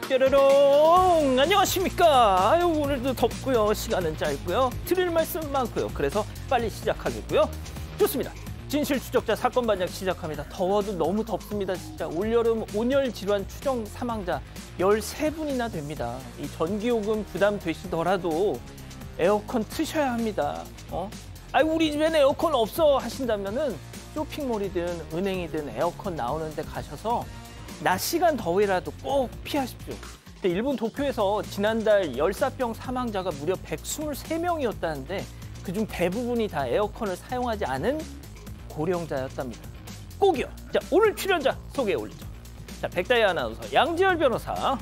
뾰로롱 안녕하십니까. 아유, 오늘도 덥고요. 시간은 짧고요. 드릴 말씀 많고요. 그래서 빨리 시작하겠고요. 좋습니다. 진실 추적자 사건 반장 시작합니다. 더워도 너무 덥습니다. 진짜 올여름 온열 질환 추정 사망자 13분이나 됩니다. 이 전기요금 부담되시더라도 에어컨 트셔야 합니다. 우리 집엔 에어컨 없어 하신다면은 쇼핑몰이든 은행이든 에어컨 나오는 데 가셔서 낮 시간 더위라도 꼭 피하십시오. 근데 일본 도쿄에서 지난달 열사병 사망자가 무려 123명이었다는데 그중 대부분이 다 에어컨을 사용하지 않은 고령자였답니다. 꼭이요. 자, 오늘 출연자 소개해 올리죠. 자, 백다희 아나운서, 양지열 변호사,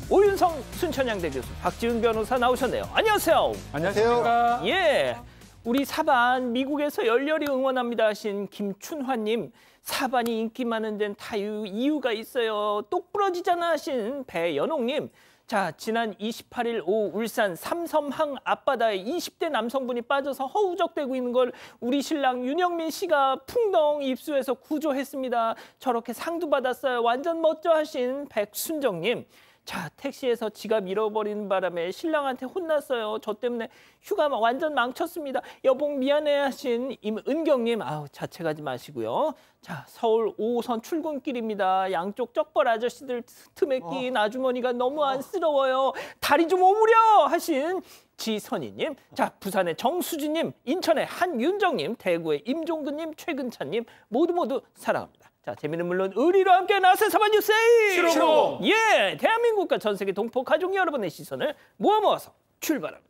오윤성 순천향대 교수, 박지훈 변호사 나오셨네요. 안녕하세요. 안녕하세요. 예, 우리 사반 미국에서 열렬히 응원합니다 하신 김춘화님, 사반이 인기 많은 데는 다 이유가 있어요. 똑 부러지잖아 하신 배연옥님, 자, 지난 28일 오후 울산 삼섬항 앞바다에 20대 남성분이 빠져서 허우적대고 있는 걸 우리 신랑 윤영민 씨가 풍덩 입수해서 구조했습니다. 저렇게 상도 받았어요. 완전 멋져 하신 백순정님, 자, 택시에서 지갑 잃어버리는 바람에 신랑한테 혼났어요. 저 때문에 휴가 완전 망쳤습니다. 여봉 미안해 하신 임은경님, 자책 하지 마시고요. 자, 서울 5호선 출근길입니다. 양쪽 쩍벌 아저씨들 틈에 낀 아주머니가 너무 안쓰러워요. 다리 좀 오므려 하신 지선희님, 자, 부산의 정수진님, 인천의 한윤정님, 대구의 임종근님, 최근찬님 모두 사랑합니다. 자, 재미는 물론 의리로 함께 나서 사반뉴스 실용. 예, 대한민국과 전 세계 동포 가족 여러분의 시선을 모아서 출발합니다.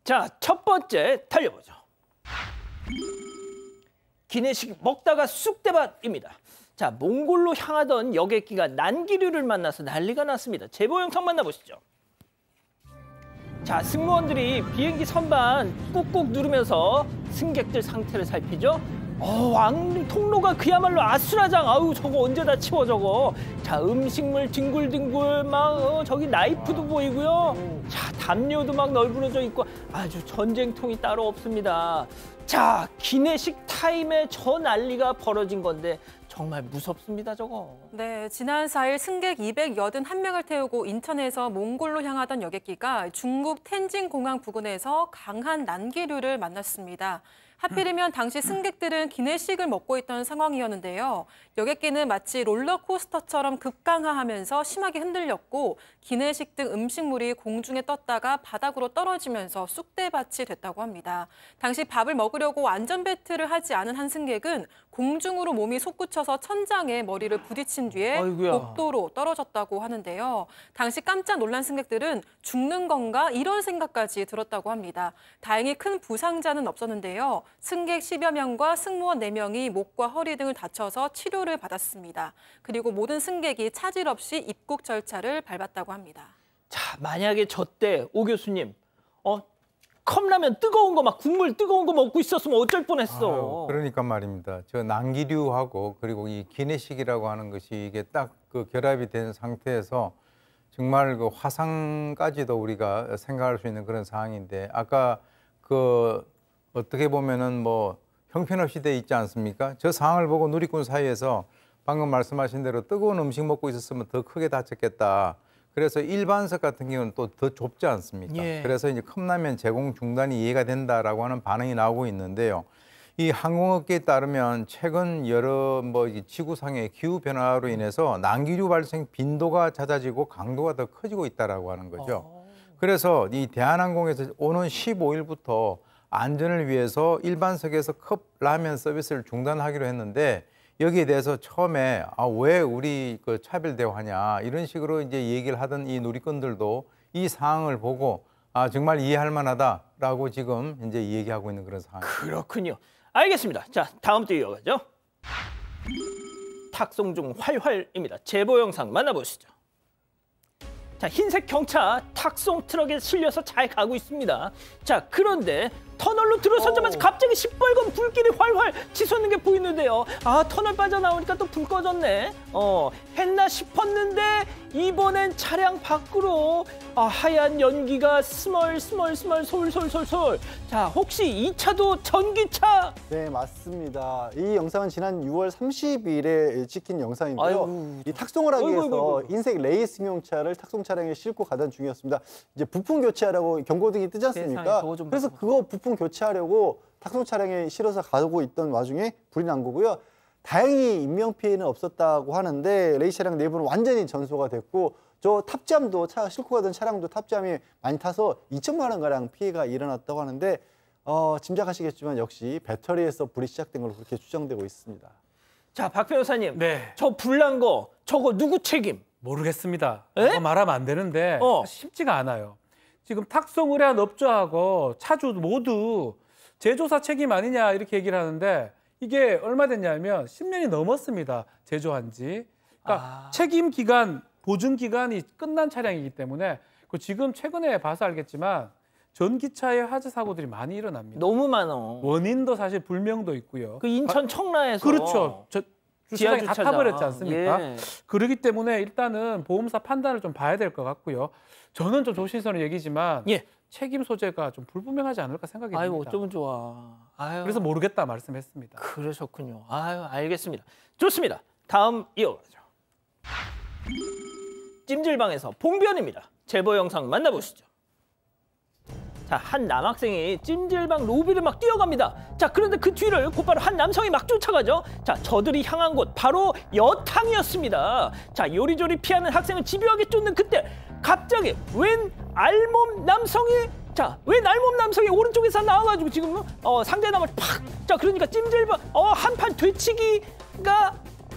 자, 첫 번째 달려보죠. 기내식 먹다가 쑥대밭입니다. 자, 몽골로 향하던 여객기가 난기류를 만나서 난리가 났습니다. 제보 영상 만나보시죠. 자, 승무원들이 비행기 선반 꾹꾹 누르면서 승객들 상태를 살피죠. 통로가 그야말로 아수라장. 저거 언제 다 치워 저거. 자, 음식물 뒹굴뒹굴 저기 나이프도 보이고요. 자, 담요도 막 널브러져 있고 아주 전쟁통이 따로 없습니다. 자, 기내식 타임에 저 난리가 벌어진 건데 정말 무섭습니다, 저거. 네, 지난 4일 승객 281명을 태우고 인천에서 몽골로 향하던 여객기가 중국 텐진 공항 부근에서 강한 난기류를 만났습니다. 하필이면 당시 승객들은 기내식을 먹고 있던 상황이었는데요. 여객기는 마치 롤러코스터처럼 급강하하면서 심하게 흔들렸고 기내식 등 음식물이 공중에 떴다가 바닥으로 떨어지면서 쑥대밭이 됐다고 합니다. 당시 밥을 먹으려고 안전벨트를 하지 않은 한 승객은 공중으로 몸이 솟구쳐서 천장에 머리를 부딪힌 뒤에 복도로 떨어졌다고 하는데요. 당시 깜짝 놀란 승객들은 죽는 건가 이런 생각까지 들었다고 합니다. 다행히 큰 부상자는 없었는데요. 승객 10여 명과 승무원 4명이 목과 허리 등을 다쳐서 치료를 받았습니다. 그리고 모든 승객이 차질 없이 입국 절차를 밟았다고 합니다. 자, 만약에 저 때 오 교수님, 컵라면 뜨거운 거 막 국물 뜨거운 거 먹고 있었으면 어쩔 뻔했어. 그러니까 말입니다. 저 난기류하고 그리고 이 기내식이라고 하는 것이 이게 딱 그 결합이 된 상태에서 정말 그 화상까지도 우리가 생각할 수 있는 그런 상황인데, 아까 어떻게 보면은 뭐 형편없이 돼 있지 않습니까? 저 상황을 보고 누리꾼 사이에서 방금 말씀하신 대로 뜨거운 음식 먹고 있었으면 더 크게 다쳤겠다. 그래서 일반석 같은 경우는 또 더 좁지 않습니까? 예. 그래서 이제 컵라면 제공 중단이 이해가 된다라고 하는 반응이 나오고 있는데요. 이 항공업계에 따르면 최근 여러 지구상의 기후 변화로 인해서 난기류 발생 빈도가 잦아지고 강도가 더 커지고 있다라고 하는 거죠. 그래서 이 대한항공에서 오는 15일부터 안전을 위해서 일반석에서 컵라면 서비스를 중단하기로 했는데, 여기에 대해서 처음에 왜 우리 차별 대우하냐 이런 식으로 이제 얘기를 하던 이 누리꾼들도 이 상황을 보고 정말 이해할 만하다라고 지금 이제 얘기하고 있는 그런 상황입니다. 그렇군요. 알겠습니다. 자, 다음 주 이어가죠. 탁송중 활활입니다. 제보 영상 만나보시죠. 자, 흰색 경차 탁송 트럭에 실려서 잘 가고 있습니다. 자, 그런데 터널로 들어서자마자 갑자기 시뻘건 불길이 활활 치솟는 게 보이는데요. 아, 터널 빠져나오니까 또 불 꺼졌네. 했나 싶었는데 이번엔 차량 밖으로 하얀 연기가 스멀스멀 솔솔솔솔. 자, 혹시 이 차도 전기차? 네, 맞습니다. 이 영상은 지난 6월 30일에 찍힌 영상이고요. 아이고, 이 탁송을 하기 위해서 아이고. 흰색 레이싱용차를 탁송 차량에 싣고 가던 중이었습니다. 이제 부품 교체하라고 경고등이 뜨지 세상에, 않습니까? 저거 좀 그래서 봐봐. 그거 부품 교체하려고 탁송 차량에 실어서 가고 있던 와중에 불이 난 거고요. 다행히 인명피해는 없었다고 하는데 레이스 차량 내부는 완전히 전소가 됐고 저 탑재함도 싣고 가던 차량도 탑재함이 많이 타서 2천만 원가량 피해가 일어났다고 하는데 짐작하시겠지만 역시 배터리에서 불이 시작된 걸로 그렇게 추정되고 있습니다. 자, 박 변호사님. 네. 저 불난 거 저거 누구 책임? 모르겠습니다. 에? 말하면 안 되는데 쉽지가 않아요. 지금 탁송 의뢰한 업주하고 차주 모두 제조사 책임 아니냐 이렇게 얘기를 하는데 이게 얼마 됐냐면 10년이 넘었습니다. 제조한 지. 그러니까 책임 기간, 보증 기간이 끝난 차량이기 때문에 지금 최근에 봐서 알겠지만 전기차의 화재 사고들이 많이 일어납니다. 너무 많아. 원인도 사실 불명도 있고요. 그 인천 청라에서. 그렇죠. 주차장이 다 주차장. 타버렸지 않습니까? 예. 그렇기 때문에 일단은 보험사 판단을 좀 봐야 될 것 같고요. 저는 좀 조심스러운 얘기지만 예. 책임 소재가 좀 불분명하지 않을까 생각이 아이고, 듭니다. 어쩌면 좋아. 아유. 그래서 모르겠다 말씀했습니다. 그러셨군요. 아유, 알겠습니다. 좋습니다. 다음 이어가죠. 찜질방에서 봉변입니다. 제보 영상 만나보시죠. 자, 한 남학생이 찜질방 로비를 막 뛰어갑니다. 자, 그런데 그 뒤를 곧바로 한 남성이 막 쫓아가죠. 자, 저들이 향한 곳 바로 여탕이었습니다. 자, 요리조리 피하는 학생을 집요하게 쫓는 그때 갑자기 웬 알몸 남성이 오른쪽에서 나와가지고 지금 상대 남을 팍! 자, 그러니까 찜질방 한판 되치기가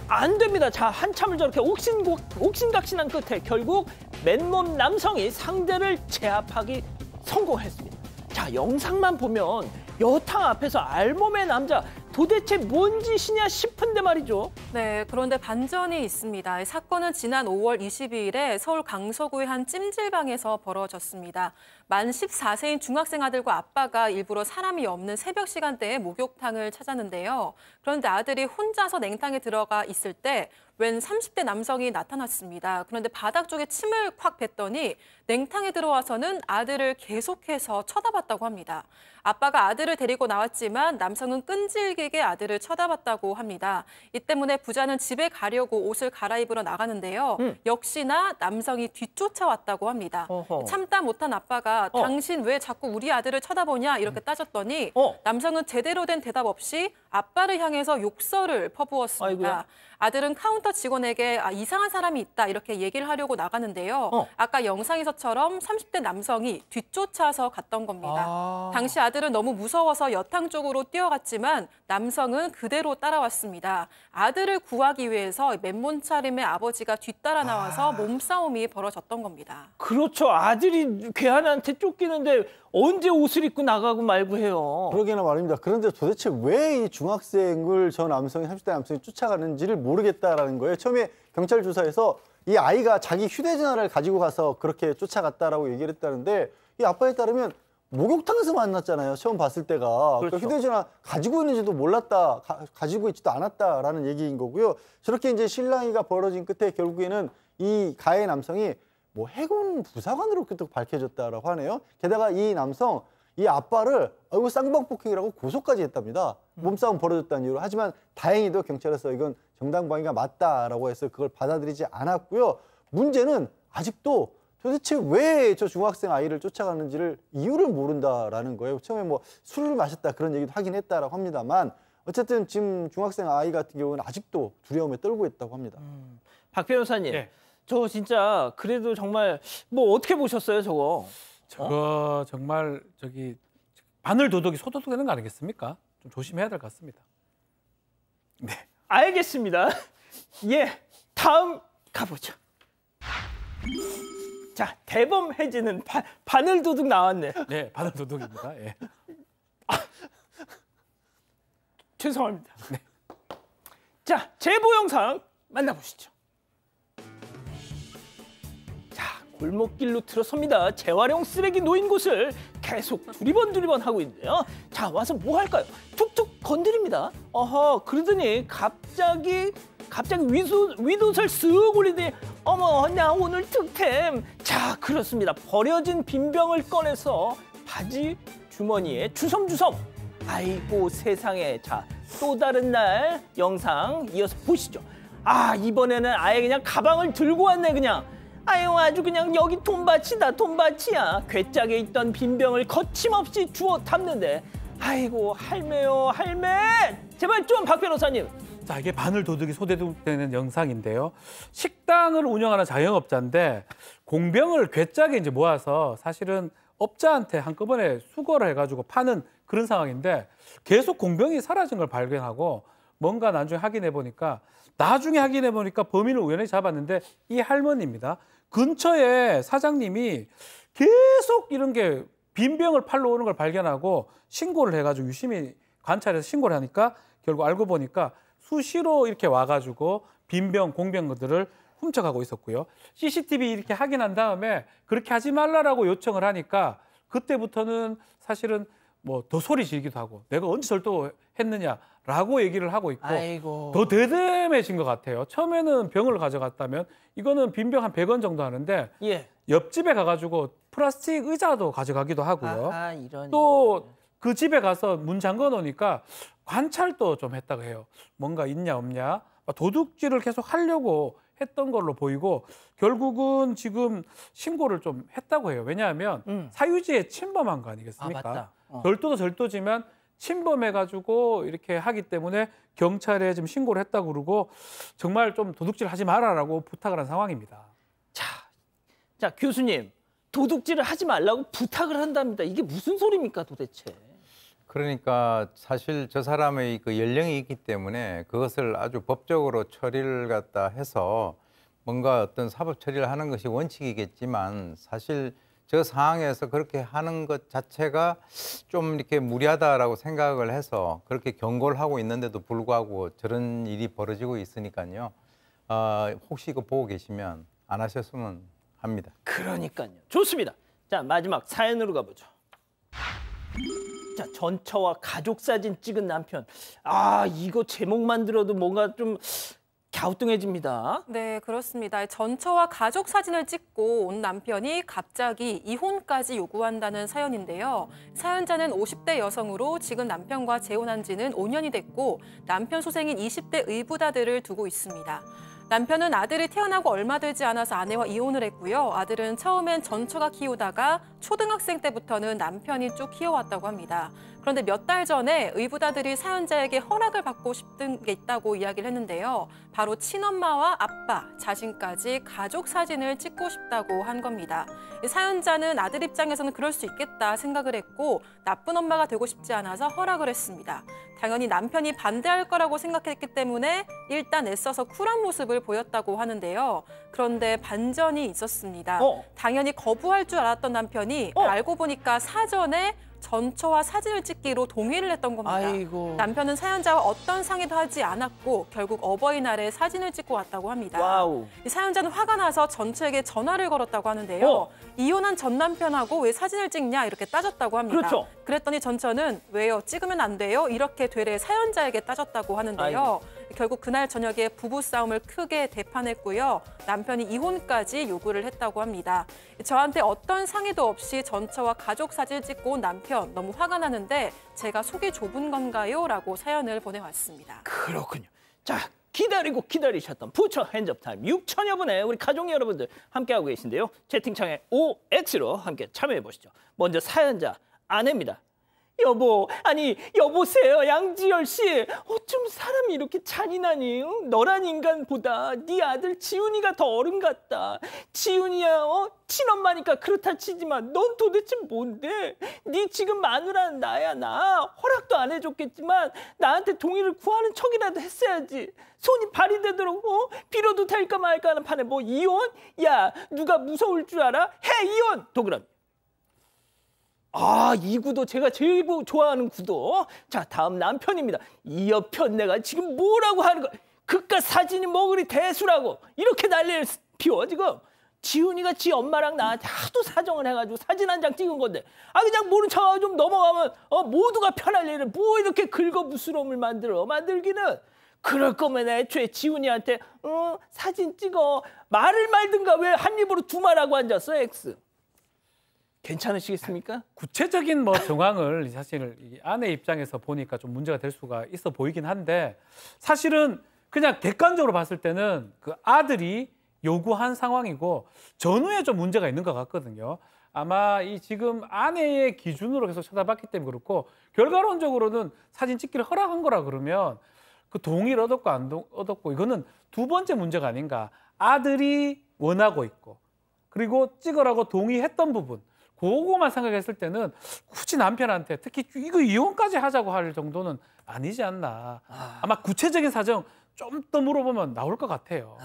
안 됩니다. 자, 한참을 저렇게 옥신각신한 끝에 결국 맨몸 남성이 상대를 제압하기 성공했습니다. 자, 영상만 보면 여탕 앞에서 알몸의 남자 도대체 뭔 짓이냐 싶은데 말이죠. 네, 그런데 반전이 있습니다. 사건은 지난 5월 22일에 서울 강서구의 한 찜질방에서 벌어졌습니다. 만 14세인 중학생 아들과 아빠가 일부러 사람이 없는 새벽 시간대에 목욕탕을 찾았는데요. 그런데 아들이 혼자서 냉탕에 들어가 있을 때 웬 30대 남성이 나타났습니다. 그런데 바닥 쪽에 침을 콱 뱉더니 냉탕에 들어와서는 아들을 계속해서 쳐다봤다고 합니다. 아빠가 아들을 데리고 나왔지만 남성은 끈질기게 아들을 쳐다봤다고 합니다. 이 때문에 부자는 집에 가려고 옷을 갈아입으러 나가는데요. 역시나 남성이 뒤쫓아왔다고 합니다. 어허. 참다 못한 아빠가 당신 왜 자꾸 우리 아들을 쳐다보냐 이렇게 따졌더니 남성은 제대로 된 대답 없이 아빠를 향해서 욕설을 퍼부었습니다. 아이고야. 아들은 카운터 직원에게 이상한 사람이 있다 이렇게 얘기를 하려고 나가는데요. 아까 영상에서처럼 30대 남성이 뒤쫓아서 갔던 겁니다. 당시 아들은 너무 무서워서 여탕 쪽으로 뛰어갔지만 남성은 그대로 따라왔습니다. 아들을 구하기 위해서 맨몸 차림의 아버지가 뒤따라 나와서 몸싸움이 벌어졌던 겁니다. 그렇죠. 아들이 괴한한테 쫓기는데 언제 옷을 입고 나가고 말고 해요. 그러게나 말입니다. 그런데 도대체 왜 이 중학생을 저 남성이 30대 남성이 쫓아가는지를 모르겠다라는 거예요. 처음에 경찰 조사에서 이 아이가 자기 휴대전화를 가지고 가서 그렇게 쫓아갔다라고 얘기를 했다는데 이 아빠에 따르면 목욕탕에서 만났잖아요. 처음 봤을 때가. 그렇죠. 그러니까 휴대전화 가지고 있는지도 몰랐다, 가지고 있지도 않았다라는 얘기인 거고요. 저렇게 이제 실랑이가 벌어진 끝에 결국에는 이 가해 남성이 뭐 해군 부사관으로 밝혀졌다라고 하네요. 게다가 이 남성, 이 아빠를 쌍방폭행이라고 고소까지 했답니다. 몸싸움 벌어졌다는 이유로. 하지만 다행히도 경찰에서 이건 정당방위가 맞다라고 해서 그걸 받아들이지 않았고요. 문제는 아직도 도대체 왜 저 중학생 아이를 쫓아가는지를 이유를 모른다라는 거예요. 처음에 뭐 술을 마셨다 그런 얘기도 하긴 했다라고 합니다만 어쨌든 지금 중학생 아이 같은 경우는 아직도 두려움에 떨고 있다고 합니다. 박 변호사님, 네. 저 진짜 그래도 정말 뭐 어떻게 보셨어요, 저거? 저거 정말 바늘 도둑이 소도둑 되는 거 아니겠습니까? 좀 조심해야 될 것 같습니다. 네. 알겠습니다. 예, 다음 가보죠. 자, 대범 해지는 바늘 도둑 나왔네. 네, 바늘 도둑입니다. 예. 죄송합니다. 네. 자, 제보 영상 만나보시죠. 자, 골목길로 들어섭니다. 재활용 쓰레기 놓인 곳을 계속 두리번 하고 있는데요. 자, 자, 와서 뭐 할까요? 툭툭 건드립니다. 어허, 그러더니 갑자기 윗옷을 쓱 올리더니 어머, 나 오늘 득템. 자, 그렇습니다. 버려진 빈병을 꺼내서 바지 주머니에 주섬주섬. 아이고 세상에. 자, 또 다른 날 영상 이어서 보시죠. 아, 이번에는 아예 그냥 가방을 들고 왔네 그냥. 아유, 아주 그냥 여기 돈밭이다, 돈밭이야. 괴짝에 있던 빈병을 거침없이 주워 담는데, 아이고 할매요, 할매. 제발 좀 박 변호사님. 자, 이게 바늘도둑이 소개되는 영상인데요. 식당을 운영하는 자영업자인데 공병을 괴짝에 이제 모아서 사실은 업자한테 한꺼번에 수거를 해가지고 파는 그런 상황인데, 계속 공병이 사라진 걸 발견하고 뭔가 나중에 확인해 보니까 범인을 우연히 잡았는데 이 할머니입니다. 근처에 사장님이 계속 이런 게 빈병을 팔러 오는 걸 발견하고 신고를 해가지고 유심히 관찰해서 신고를 하니까 결국 알고 보니까 수시로 이렇게 와가지고 빈병, 공병들을 훔쳐가고 있었고요. CCTV 이렇게 확인한 다음에 그렇게 하지 말라라고 요청을 하니까 그때부터는 사실은 뭐 더 소리 지르기도 하고 내가 언제 절도했느냐라고 얘기를 하고 있고, 아이고. 더 대담해진 것 같아요. 처음에는 병을 가져갔다면 이거는 빈병 한 100원 정도 하는데 예. 옆집에 가가지고 플라스틱 의자도 가져가기도 하고요. 아하, 이런. 또 그 집에 가서 문 잠궈 놓으니까 관찰도 좀 했다고 해요. 뭔가 있냐 없냐. 도둑질을 계속 하려고 했던 걸로 보이고 결국은 지금 신고를 좀 했다고 해요. 왜냐하면 사유지에 침범한 거 아니겠습니까? 아, 맞다. 절도도 절도지만 침범해가지고 이렇게 하기 때문에 경찰에 지금 신고를 했다고 그러고 정말 좀 도둑질 하지 마라라고 부탁을 한 상황입니다. 자, 교수님. 도둑질을 하지 말라고 부탁을 한답니다. 이게 무슨 소리입니까 도대체? 그러니까 사실 저 사람의 그 연령이 있기 때문에 그것을 아주 법적으로 처리를 갖다 해서 뭔가 어떤 사법 처리를 하는 것이 원칙이겠지만, 사실 저 상황에서 그렇게 하는 것 자체가 좀 이렇게 무리하다라고 생각을 해서 그렇게 경고를 하고 있는데도 불구하고 저런 일이 벌어지고 있으니까요. 혹시 이거 보고 계시면 안 하셨으면 합니다. 그러니까요. 좋습니다. 자, 마지막 사연으로 가보죠. 자, 전처와 가족 사진 찍은 남편. 아, 이거 제목만 들어도 뭔가 좀 갸우뚱해집니다. 네, 그렇습니다. 전처와 가족 사진을 찍고 온 남편이 갑자기 이혼까지 요구한다는 사연인데요. 사연자는 50대 여성으로 지금 남편과 재혼한 지는 5년이 됐고 남편 소생인 20대 의붓아들을 두고 있습니다. 남편은 아들이 태어나고 얼마 되지 않아서 아내와 이혼을 했고요. 아들은 처음엔 전처가 키우다가 초등학생 때부터는 남편이 쭉 키워왔다고 합니다. 그런데 몇 달 전에 의붓아들이 사연자에게 허락을 받고 싶은 게 있다고 이야기를 했는데요. 바로 친엄마와 아빠, 자신까지 가족 사진을 찍고 싶다고 한 겁니다. 사연자는 아들 입장에서는 그럴 수 있겠다 생각을 했고 나쁜 엄마가 되고 싶지 않아서 허락을 했습니다. 당연히 남편이 반대할 거라고 생각했기 때문에 일단 애써서 쿨한 모습을 보였다고 하는데요. 그런데 반전이 있었습니다. 당연히 거부할 줄 알았던 남편이 알고 보니까 사전에 전처와 사진을 찍기로 동의를 했던 겁니다. 아이고. 남편은 사연자와 어떤 상의도 하지 않았고 결국 어버이날에 사진을 찍고 왔다고 합니다. 와우. 이 사연자는 화가 나서 전처에게 전화를 걸었다고 하는데요. 이혼한 전 남편하고 왜 사진을 찍냐 이렇게 따졌다고 합니다. 그렇죠. 그랬더니 전처는 왜요? 찍으면 안 돼요? 이렇게 되레 사연자에게 따졌다고 하는데요. 아이고. 결국 그날 저녁에 부부싸움을 크게 대판했고요. 남편이 이혼까지 요구를 했다고 합니다. 저한테 어떤 상의도 없이 전처와 가족 사진을 찍고 온 남편 너무 화가 나는데 제가 속이 좁은 건가요? 라고 사연을 보내왔습니다. 그렇군요. 자, 기다리고 기다리셨던 부처 핸즈업 타임 6천여 분의 우리 가족 여러분들 함께하고 계신데요. 채팅창에 OX로 함께 참여해 보시죠. 먼저 사연자 아내입니다. 여보, 아니 여보세요 양지열 씨. 어쩜 사람이 이렇게 잔인하니? 너란 인간보다 네 아들 지훈이가 더 어른 같다. 지훈이야 친엄마니까 그렇다 치지만 넌 도대체 뭔데? 네 지금 마누라는 나야 나. 허락도 안 해줬겠지만 나한테 동의를 구하는 척이라도 했어야지. 손이 발이 되도록 빌어도 될까 말까 하는 판에 뭐 이혼? 야 누가 무서울 줄 알아? 해 이혼! 도그라미. 아, 이 구도 제가 제일 좋아하는 구도. 자, 다음 남편입니다. 이 여편 내가 지금 뭐라고 하는 거야. 그깟 사진이 뭐 그리 대수라고 이렇게 난리를 피워 지금. 지훈이가 지 엄마랑 나한테 하도 사정을 해가지고 사진 한 장 찍은 건데 그냥 모른 척하고 좀 넘어가면 모두가 편할 일을 뭐 이렇게 긁어부스럼을 만들기는. 그럴 거면 애초에 지훈이한테 사진 찍어 말을 말든가 왜 한 입으로 두 말하고 앉았어 X. 괜찮으시겠습니까? 구체적인 뭐 정황을 사실 이 아내 입장에서 보니까 좀 문제가 될 수가 있어 보이긴 한데 사실은 그냥 객관적으로 봤을 때는 그 아들이 요구한 상황이고 전후에 좀 문제가 있는 것 같거든요. 아마 이 지금 아내의 기준으로 계속 쳐다봤기 때문에 그렇고 결과론적으로는 사진 찍기를 허락한 거라 그러면 그 동의를 얻었고 안 얻었고 이거는 두 번째 문제가 아닌가. 아들이 원하고 있고 그리고 찍으라고 동의했던 부분 그거만 생각했을 때는 굳이 남편한테 특히 이거 이혼까지 하자고 할 정도는 아니지 않나. 아마 구체적인 사정 좀 더 물어보면 나올 것 같아요.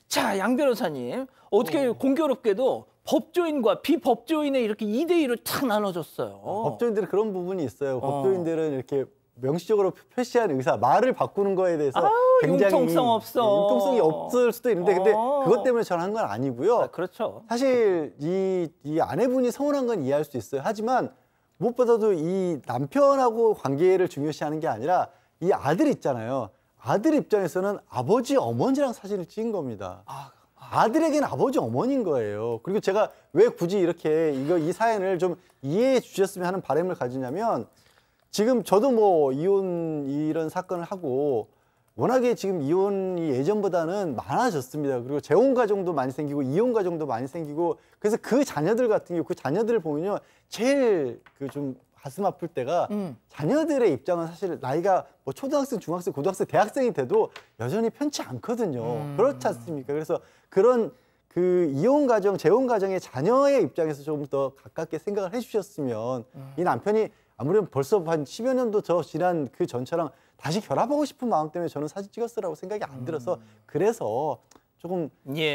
자, 양 변호사님. 어떻게 공교롭게도 법조인과 비법조인의 이렇게 2대2로 탁 나눠졌어요. 법조인들은 그런 부분이 있어요. 법조인들은 이렇게 명시적으로 표시한 의사, 말을 바꾸는 거에 대해서 굉장히 융통성 없어. 융통성이 없을 수도 있는데 근데 그것 때문에 저는 한 건 아니고요. 그렇죠. 사실 이 아내분이 서운한 건 이해할 수 있어요. 하지만 무엇보다도 이 남편하고 관계를 중요시하는 게 아니라 이 아들 있잖아요. 아들 입장에서는 아버지, 어머니랑 사진을 찍은 겁니다. 아들에게는 아버지, 어머니인 거예요. 그리고 제가 왜 굳이 이렇게 이 사연을 좀 이해해 주셨으면 하는 바람을 가지냐면 지금 저도 뭐 이혼 이런 사건을 하고 워낙에 지금 이혼이 예전보다는 많아졌습니다. 그리고 재혼 가정도 많이 생기고 이혼 가정도 많이 생기고 그래서 그 자녀들 같은 경우 그 자녀들을 보면요 제일 그 좀 가슴 아플 때가 자녀들의 입장은 사실 나이가 뭐 초등학생, 중학생, 고등학생, 대학생이 돼도 여전히 편치 않거든요. 그렇지 않습니까? 그래서 그런 그 이혼 가정, 재혼 가정의 자녀의 입장에서 조금 더 가깝게 생각을 해주셨으면 이 남편이 아무래도 벌써 한 10여 년도 더 지난 그 전처럼 다시 결합하고 싶은 마음 때문에 저는 사진 찍었으라고 생각이 안 들어서 그래서 조금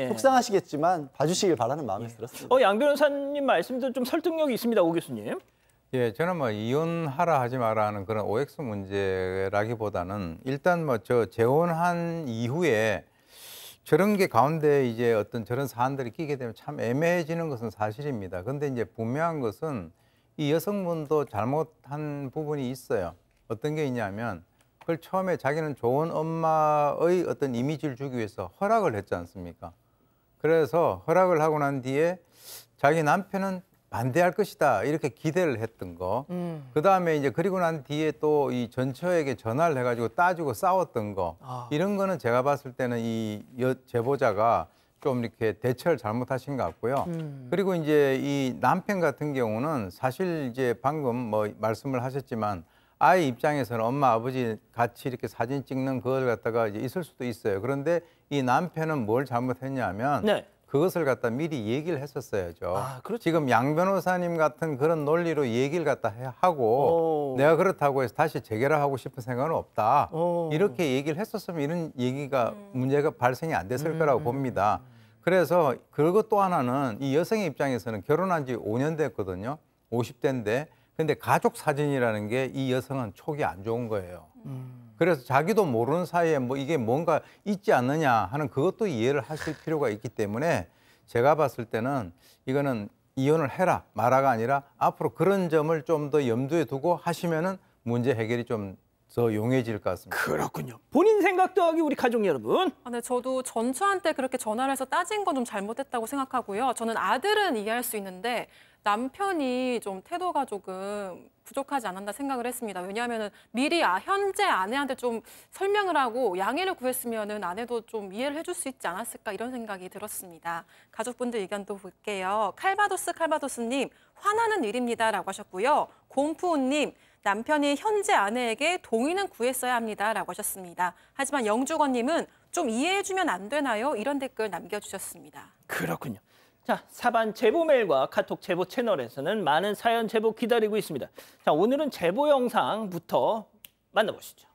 속상하시겠지만 봐주시길 바라는 마음이 들었습니다. 양 변호사님 말씀도 좀 설득력이 있습니다, 오 교수님. 예, 저는 뭐 이혼하라 하지 마라 하는 그런 OX 문제라기보다는 일단 뭐 저 재혼한 이후에 저런 게 가운데 이제 어떤 저런 사안들이 끼게 되면 참 애매해지는 것은 사실입니다. 그런데 이제 분명한 것은 이 여성분도 잘못한 부분이 있어요. 어떤 게 있냐면 그걸 처음에 자기는 좋은 엄마의 어떤 이미지를 주기 위해서 허락을 했지 않습니까? 그래서 허락을 하고 난 뒤에 자기 남편은 반대할 것이다 이렇게 기대를 했던 거. 그다음에 이제 그리고 난 뒤에 또 이 전처에게 전화를 해가지고 따지고 싸웠던 거. 이런 거는 제가 봤을 때는 이 제보자가 좀 이렇게 대처를 잘못하신 것 같고요. 그리고 이제 이 남편 같은 경우는 사실 이제 방금 뭐 말씀을 하셨지만 아이 입장에서는 엄마 아버지 같이 이렇게 사진 찍는 그걸 갖다가 이제 있을 수도 있어요. 그런데 이 남편은 뭘 잘못했냐면 그것을 갖다 미리 얘기를 했었어야죠. 그렇죠. 지금 양 변호사님 같은 그런 논리로 얘기를 갖다 하고 내가 그렇다고 해서 다시 재결합하고 싶은 생각은 없다. 이렇게 얘기를 했었으면 이런 얘기가 문제가 발생이 안 됐을 거라고 봅니다. 그래서 그리고 또 하나는 이 여성의 입장에서는 결혼한 지 5년 됐거든요. 50대인데. 근데 가족 사진이라는 게 이 여성은 촉이 안 좋은 거예요. 그래서 자기도 모르는 사이에 뭐 이게 뭔가 있지 않느냐 하는 그것도 이해를 하실 필요가 있기 때문에 제가 봤을 때는 이거는 이혼을 해라 마라가 아니라 앞으로 그런 점을 좀 더 염두에 두고 하시면은 문제 해결이 좀 더 용이해질 것 같습니다. 그렇군요. 본인 생각 더하기 우리 가족 여러분. 네, 저도 전처한테 그렇게 전화를 해서 따진 건 좀 잘못했다고 생각하고요. 저는 아들은 이해할 수 있는데 남편이 좀 태도가 조금 부족하지 않았나 생각을 했습니다. 왜냐하면 미리 현재 아내한테 좀 설명을 하고 양해를 구했으면 아내도 좀 이해를 해줄 수 있지 않았을까 이런 생각이 들었습니다. 가족분들 의견도 볼게요. 칼바도스님 화나는 일입니다라고 하셨고요. 곰푸우님 남편이 현재 아내에게 동의는 구했어야 합니다라고 하셨습니다. 하지만 영주건님은 좀 이해해주면 안 되나요? 이런 댓글 남겨주셨습니다. 그렇군요. 자, 사반 제보 메일과 카톡 제보 채널에서는 많은 사연 제보 기다리고 있습니다. 자, 오늘은 제보 영상부터 만나보시죠.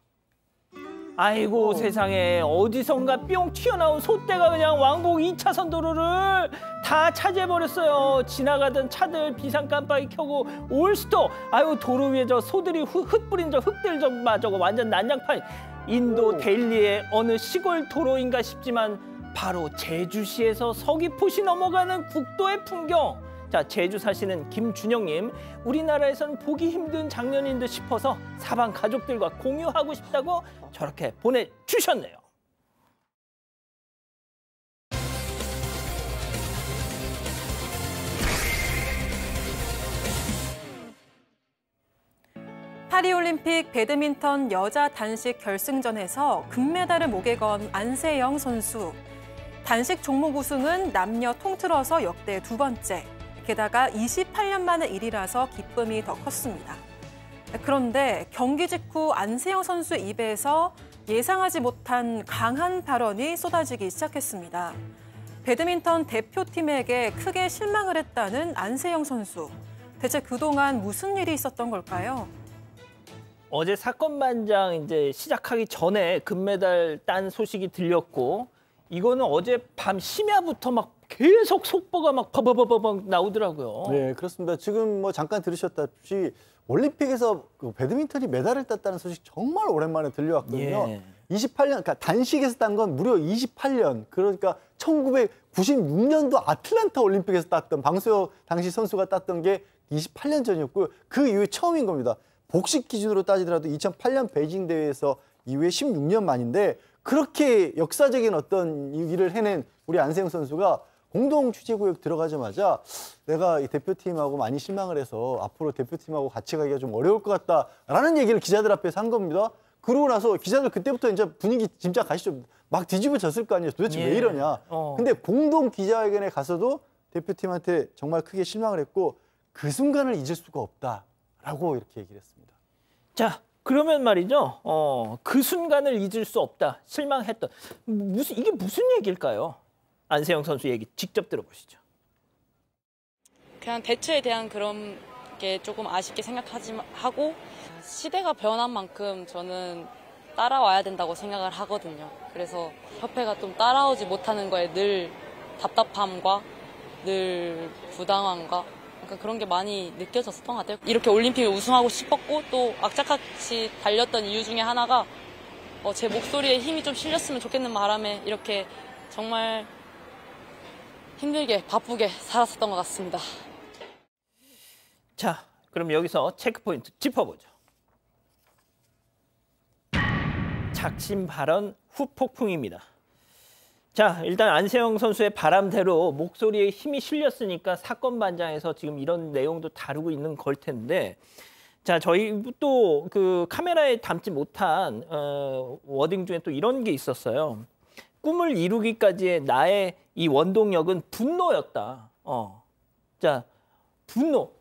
아이고 세상에 어디선가 뿅 튀어나온 소떼가 그냥 왕복 2차선 도로를 다 차지해버렸어요. 지나가던 차들 비상 깜빡이 켜고 올스톱. 아유 도로 위에 저 소들이 흙 뿌린 저 흙들 좀 저거 완전 난장판. 인도 델리의 어느 시골 도로인가 싶지만 바로 제주시에서 서귀포시 넘어가는 국도의 풍경. 자, 제주 사시는 김준영님, 우리나라에선 보기 힘든 장면인 듯 싶어서 사방 가족들과 공유하고 싶다고 저렇게 보내주셨네요. 파리올림픽 배드민턴 여자 단식 결승전에서 금메달을 목에 건 안세영 선수. 단식 종목 우승은 남녀 통틀어서 역대 2번째. 게다가 28년 만의 일이라서 기쁨이 더 컸습니다. 그런데 경기 직후 안세영 선수 입에서 예상하지 못한 강한 발언이 쏟아지기 시작했습니다. 배드민턴 대표팀에게 크게 실망을 했다는 안세영 선수. 대체 그동안 무슨 일이 있었던 걸까요? 어제 사건 반장 이제 시작하기 전에 금메달 딴 소식이 들렸고, 이거는 어제 밤 심야부터 막 계속 속보가 막 버버버버 나오더라고요. 네, 그렇습니다. 지금 뭐 잠깐 들으셨다시피 올림픽에서 그 배드민턴이 메달을 땄다는 소식 정말 오랜만에 들려왔거든요. 예. 28년, 그러니까 단식에서 딴 건 무려 28년. 그러니까 1996년도 아틀란타 올림픽에서 땄던 방수혁 당시 선수가 땄던 게 28년 전이었고요. 그 이후에 처음인 겁니다. 복식 기준으로 따지더라도 2008년 베이징 대회에서 이후에 16년 만인데, 그렇게 역사적인 어떤 일을 해낸 우리 안세영 선수가 공동 취재구역 들어가자마자 내가 이 대표팀하고 많이 실망을 해서 앞으로 대표팀하고 같이 가기가 좀 어려울 것 같다라는 얘기를 기자들 앞에서 한 겁니다. 그러고 나서 기자들 그때부터 이제 분위기 짐작가시죠. 막 뒤집어졌을 거 아니에요. 도대체 왜 이러냐. 근데 공동 기자회견에 가서도 대표팀한테 정말 크게 실망을 했고, 그 순간을 잊을 수가 없다라고 이렇게 얘기를 했습니다. 자, 그러면 말이죠. 그 순간을 잊을 수 없다. 실망했던. 이게 무슨 얘기일까요? 안세영 선수 얘기 직접 들어보시죠. 그냥 대처에 대한 그런 게 조금 아쉽게 하고, 시대가 변한 만큼 저는 따라와야 된다고 생각을 하거든요. 그래서 협회가 좀 따라오지 못하는 거에 늘 답답함과 늘 부당함과 그런 게 많이 느껴졌었던 것 같아요. 이렇게 올림픽을 우승하고 싶었고, 또 악착같이 달렸던 이유 중에 하나가 제 목소리에 힘이 좀 실렸으면 좋겠는 바람에 이렇게 정말 힘들게 바쁘게 살았었던 것 같습니다. 자, 그럼 여기서 체크포인트 짚어보죠. 작심 발언 후폭풍입니다. 자, 일단 안세영 선수의 바람대로 목소리에 힘이 실렸으니까 사건 반장에서 지금 이런 내용도 다루고 있는 걸 텐데, 자, 저희 또 그 카메라에 담지 못한 워딩 중에 또 이런 게 있었어요. 꿈을 이루기까지의 나의 이 원동력은 분노였다. 자, 분노.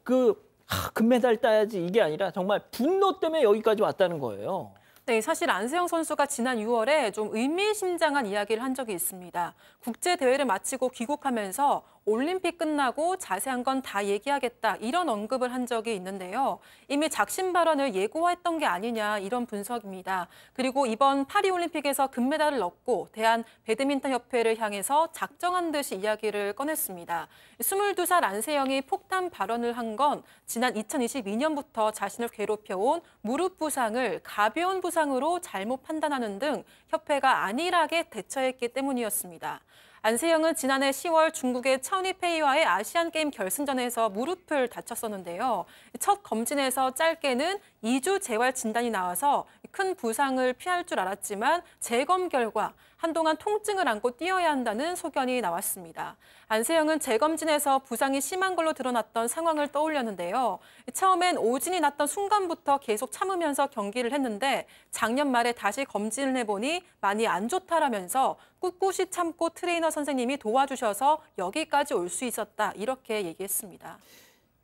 금메달 따야지 이게 아니라 정말 분노 때문에 여기까지 왔다는 거예요. 네, 사실 안세영 선수가 지난 6월에 좀 의미심장한 이야기를 한 적이 있습니다. 국제대회를 마치고 귀국하면서 올림픽 끝나고 자세한 건 다 얘기하겠다, 이런 언급을 한 적이 있는데요. 이미 작심 발언을 예고했던 게 아니냐, 이런 분석입니다. 그리고 이번 파리올림픽에서 금메달을 얻고 대한배드민턴협회를 향해서 작정한 듯이 이야기를 꺼냈습니다. 22살 안세영이 폭탄 발언을 한 건 지난 2022년부터 자신을 괴롭혀온 무릎 부상을 가벼운 부상으로 잘못 판단하는 등 협회가 안일하게 대처했기 때문이었습니다. 안세영은 지난해 10월 중국의 차오니페이와의 아시안게임 결승전에서 무릎을 다쳤었는데요. 첫 검진에서 짧게는 2주 재활 진단이 나와서 큰 부상을 피할 줄 알았지만 재검 결과 한동안 통증을 안고 뛰어야 한다는 소견이 나왔습니다. 안세영은 재검진에서 부상이 심한 걸로 드러났던 상황을 떠올렸는데요. 처음엔 오진이 났던 순간부터 계속 참으면서 경기를 했는데 작년 말에 다시 검진을 해보니 많이 안 좋다라면서 꿋꿋이 참고 트레이너 선생님이 도와주셔서 여기까지 올 수 있었다, 이렇게 얘기했습니다.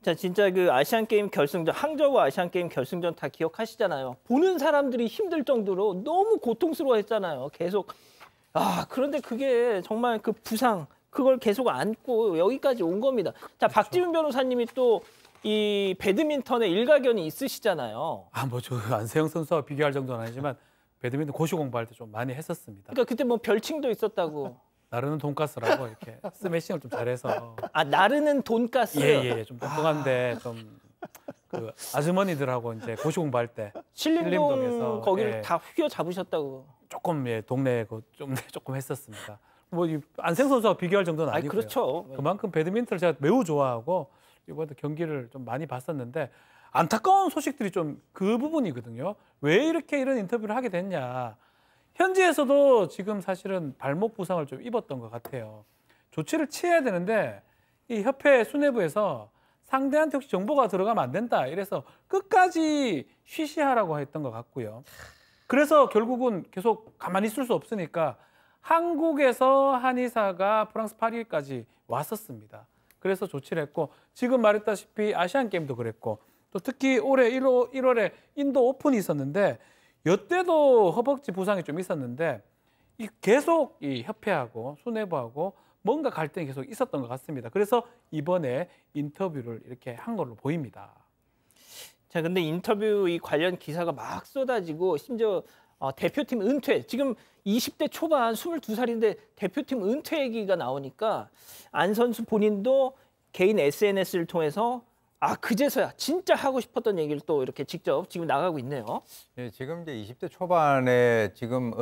자, 진짜 그 아시안게임 결승전, 항저우 아시안게임 결승전 다 기억하시잖아요. 보는 사람들이 힘들 정도로 너무 고통스러워했잖아요. 계속. 그런데 그게 정말 그 부상, 그걸 계속 안고 여기까지 온 겁니다. 자, 그렇죠. 박지훈 변호사님이 또 이 배드민턴에 일가견이 있으시잖아요. 저 안세영 선수와 비교할 정도는 아니지만 배드민턴 고시 공부할 때 좀 많이 했었습니다. 그러니까 그때 뭐 별칭도 있었다고. 나르는 돈가스라고 이렇게 스매싱을 좀 잘해서. 나르는 돈가스. 예, 좀 뚱뚱한데 좀 그 아주머니들하고 이제 고시 공부할 때 신림동 거기를 다 휘어 잡으셨다고. 조금 동네 조금 했었습니다. 뭐 안생 선수와 비교할 정도는 아니, 아니고요. 그렇죠. 그만큼 배드민턴을 제가 매우 좋아하고 이번에 경기를 좀 많이 봤었는데 안타까운 소식들이 좀 그 부분이거든요. 왜 이렇게 이런 인터뷰를 하게 됐냐. 현지에서도 지금 사실은 발목 부상을 좀 입었던 것 같아요. 조치를 취해야 되는데 이 협회 수뇌부에서 상대한테 혹시 정보가 들어가면 안 된다. 이래서 끝까지 쉬쉬하라고 했던 것 같고요. 그래서 결국은 계속 가만히 있을 수 없으니까 한국에서 한의사가 프랑스 파리까지 왔었습니다. 그래서 조치를 했고 지금 말했다시피 아시안 게임도 그랬고 또 특히 올해 1월에 인도 오픈이 있었는데 이때도 허벅지 부상이 좀 있었는데 계속 이 협회하고 수뇌부하고 뭔가 갈등이 계속 있었던 것 같습니다. 그래서 이번에 인터뷰를 이렇게 한 걸로 보입니다. 자, 근데 인터뷰 이 관련 기사가 막 쏟아지고 심지어 대표팀 은퇴, 지금 20대 초반 22살인데 대표팀 은퇴 얘기가 나오니까 안 선수 본인도 개인 SNS를 통해서 그제서야 진짜 하고 싶었던 얘기를 또 이렇게 직접 지금 나가고 있네요. 예, 지금 이제 20대 초반에 지금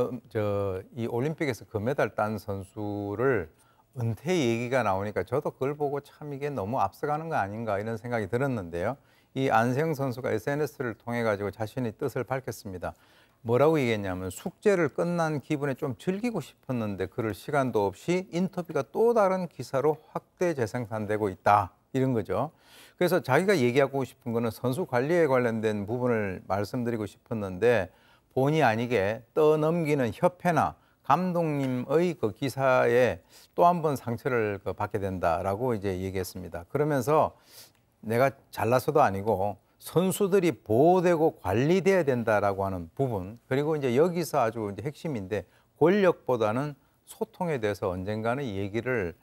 이 올림픽에서 금메달 딴 선수를 은퇴 얘기가 나오니까 저도 그걸 보고 참 이게 너무 앞서가는 거 아닌가 이런 생각이 들었는데요. 이 안세영 선수가 SNS를 통해 가지고 자신의 뜻을 밝혔습니다. 뭐라고 얘기했냐면 숙제를 끝난 기분에 좀 즐기고 싶었는데 그럴 시간도 없이 인터뷰가 또 다른 기사로 확대 재생산되고 있다. 이런 거죠. 그래서 자기가 얘기하고 싶은 거는 선수 관리에 관련된 부분을 말씀드리고 싶었는데 본의 아니게 떠넘기는 협회나 감독님의 그 기사에 또 한 번 상처를 받게 된다라고 이제 얘기했습니다. 그러면서 내가 잘나서도 아니고 선수들이 보호되고 관리돼야 된다라고 하는 부분, 그리고 이제 여기서 아주 이제 핵심인데 권력보다는 소통에 대해서 언젠가는 얘기를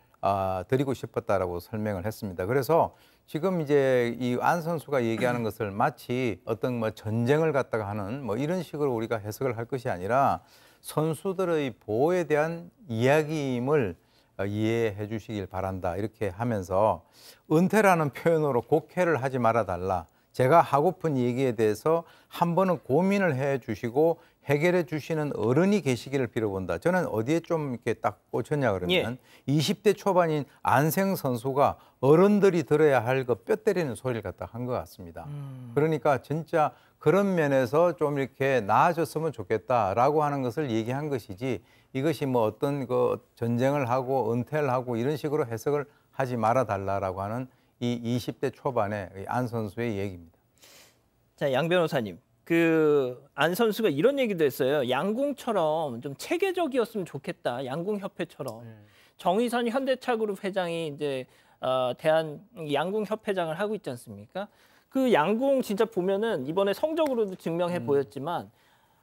드리고 싶었다라고 설명을 했습니다. 그래서 지금 이제 이 안 선수가 얘기하는 것을 마치 어떤 뭐 전쟁을 갖다가 하는 뭐 이런 식으로 우리가 해석을 할 것이 아니라 선수들의 보호에 대한 이야기임을 이해해 주시길 바란다. 이렇게 하면서 은퇴라는 표현으로 곡해를 하지 말아 달라. 제가 하고픈 얘기에 대해서 한 번은 고민을 해 주시고 해결해 주시는 어른이 계시기를 빌어본다. 저는 어디에 좀 이렇게 딱 꽂혔냐 그러면 20대 초반인 안생 선수가 어른들이 들어야 할 그 뼈 때리는 소리를 갖다 한 것 같습니다. 그러니까 진짜 그런 면에서 좀 이렇게 나아졌으면 좋겠다라고 하는 것을 얘기한 것이지 이것이 뭐 어떤 그 전쟁을 하고 은퇴를 하고 이런 식으로 해석을 하지 말아 달라라고 하는 이 20대 초반의 안 선수의 얘기입니다. 자, 양 변호사님. 그 안 선수가 이런 얘기도 했어요. 양궁처럼 좀 체계적이었으면 좋겠다. 양궁협회처럼. 정의선 현대차그룹 회장이 이제 대한 양궁협회장을 하고 있지 않습니까? 그 양궁 진짜 보면은 이번에 성적으로도 증명해 보였지만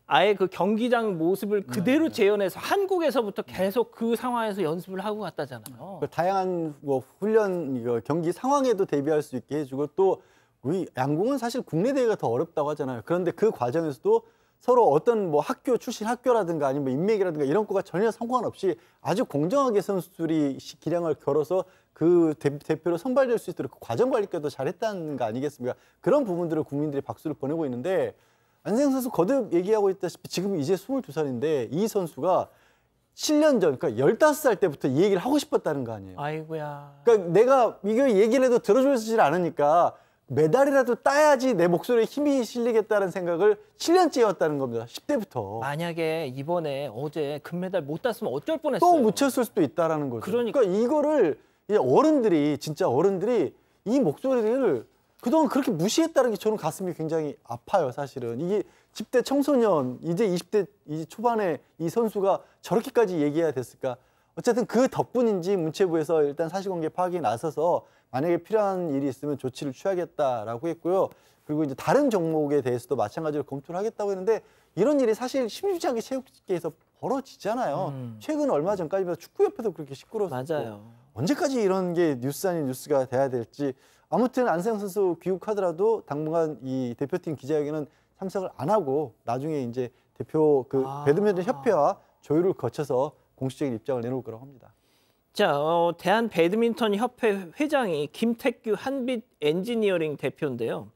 아예 그 경기장 모습을 그대로 재현해서 한국에서부터 계속 그 상황에서 연습을 하고 갔다잖아요. 다양한 뭐 훈련 경기 상황에도 대비할 수 있게 해주고 또 우리 양궁은 사실 국내 대회가 더 어렵다고 하잖아요. 그런데 그 과정에서도 서로 어떤 뭐 학교 출신 학교라든가 아니면 인맥이라든가 이런 거가 전혀 상관없이 아주 공정하게 선수들이 기량을 겨뤄서 그 대표로 선발될 수 있도록 그 과정 관리까지도 잘했다는 거 아니겠습니까? 그런 부분들을 국민들이 박수를 보내고 있는데 안세영 선수 거듭 얘기하고 있다시피 지금 이제 22살인데 이 선수가 7년 전, 그러니까 15살 때부터 이 얘기를 하고 싶었다는 거 아니에요. 아이고야. 그러니까 내가 이거 얘기를 해도 들어주질 않으니까 메달이라도 따야지 내 목소리에 힘이 실리겠다는 생각을 7년째 해왔다는 겁니다. 10대부터. 만약에 이번에 어제 금메달 못 땄으면 어쩔 뻔했어요. 또 묻혔을 수도 있다는 거죠. 그러니까 이거를 이제 어른들이 진짜 어른들이 이 목소리를 그동안 그렇게 무시했다는 게 저는 가슴이 굉장히 아파요. 사실은 이게 10대 청소년 이제 20대 이제 초반에 이 선수가 저렇게까지 얘기해야 됐을까? 어쨌든 그 덕분인지 문체부에서 일단 사실관계 파악에 나서서 만약에 필요한 일이 있으면 조치를 취하겠다라고 했고요. 그리고 이제 다른 종목에 대해서도 마찬가지로 검토를 하겠다고 했는데 이런 일이 사실 심심찮게 체육계에서 벌어지잖아요. 최근 얼마 전까지만 축구협회도 그렇게 시끄러웠고 맞아요. 언제까지 이런 게 뉴스 아닌 뉴스가 돼야 될지 아무튼 안세영 선수 귀국하더라도 당분간 이 대표팀 기자회견은 참석을 안 하고 나중에 이제 대표 배드민턴 협회와 조율을 거쳐서 공식적인 입장을 내놓을 거라고 합니다. 자, 대한 배드민턴 협회 회장이 김택규 한빛 엔지니어링 대표인데요.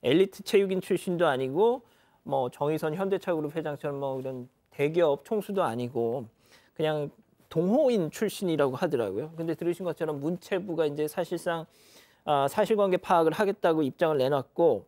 엘리트 체육인 출신도 아니고 뭐 정의선 현대차그룹 회장처럼 뭐 이런 대기업 총수도 아니고 그냥 동호인 출신이라고 하더라고요. 근데 들으신 것처럼 문체부가 이제 사실상 사실관계 파악을 하겠다고 입장을 내놨고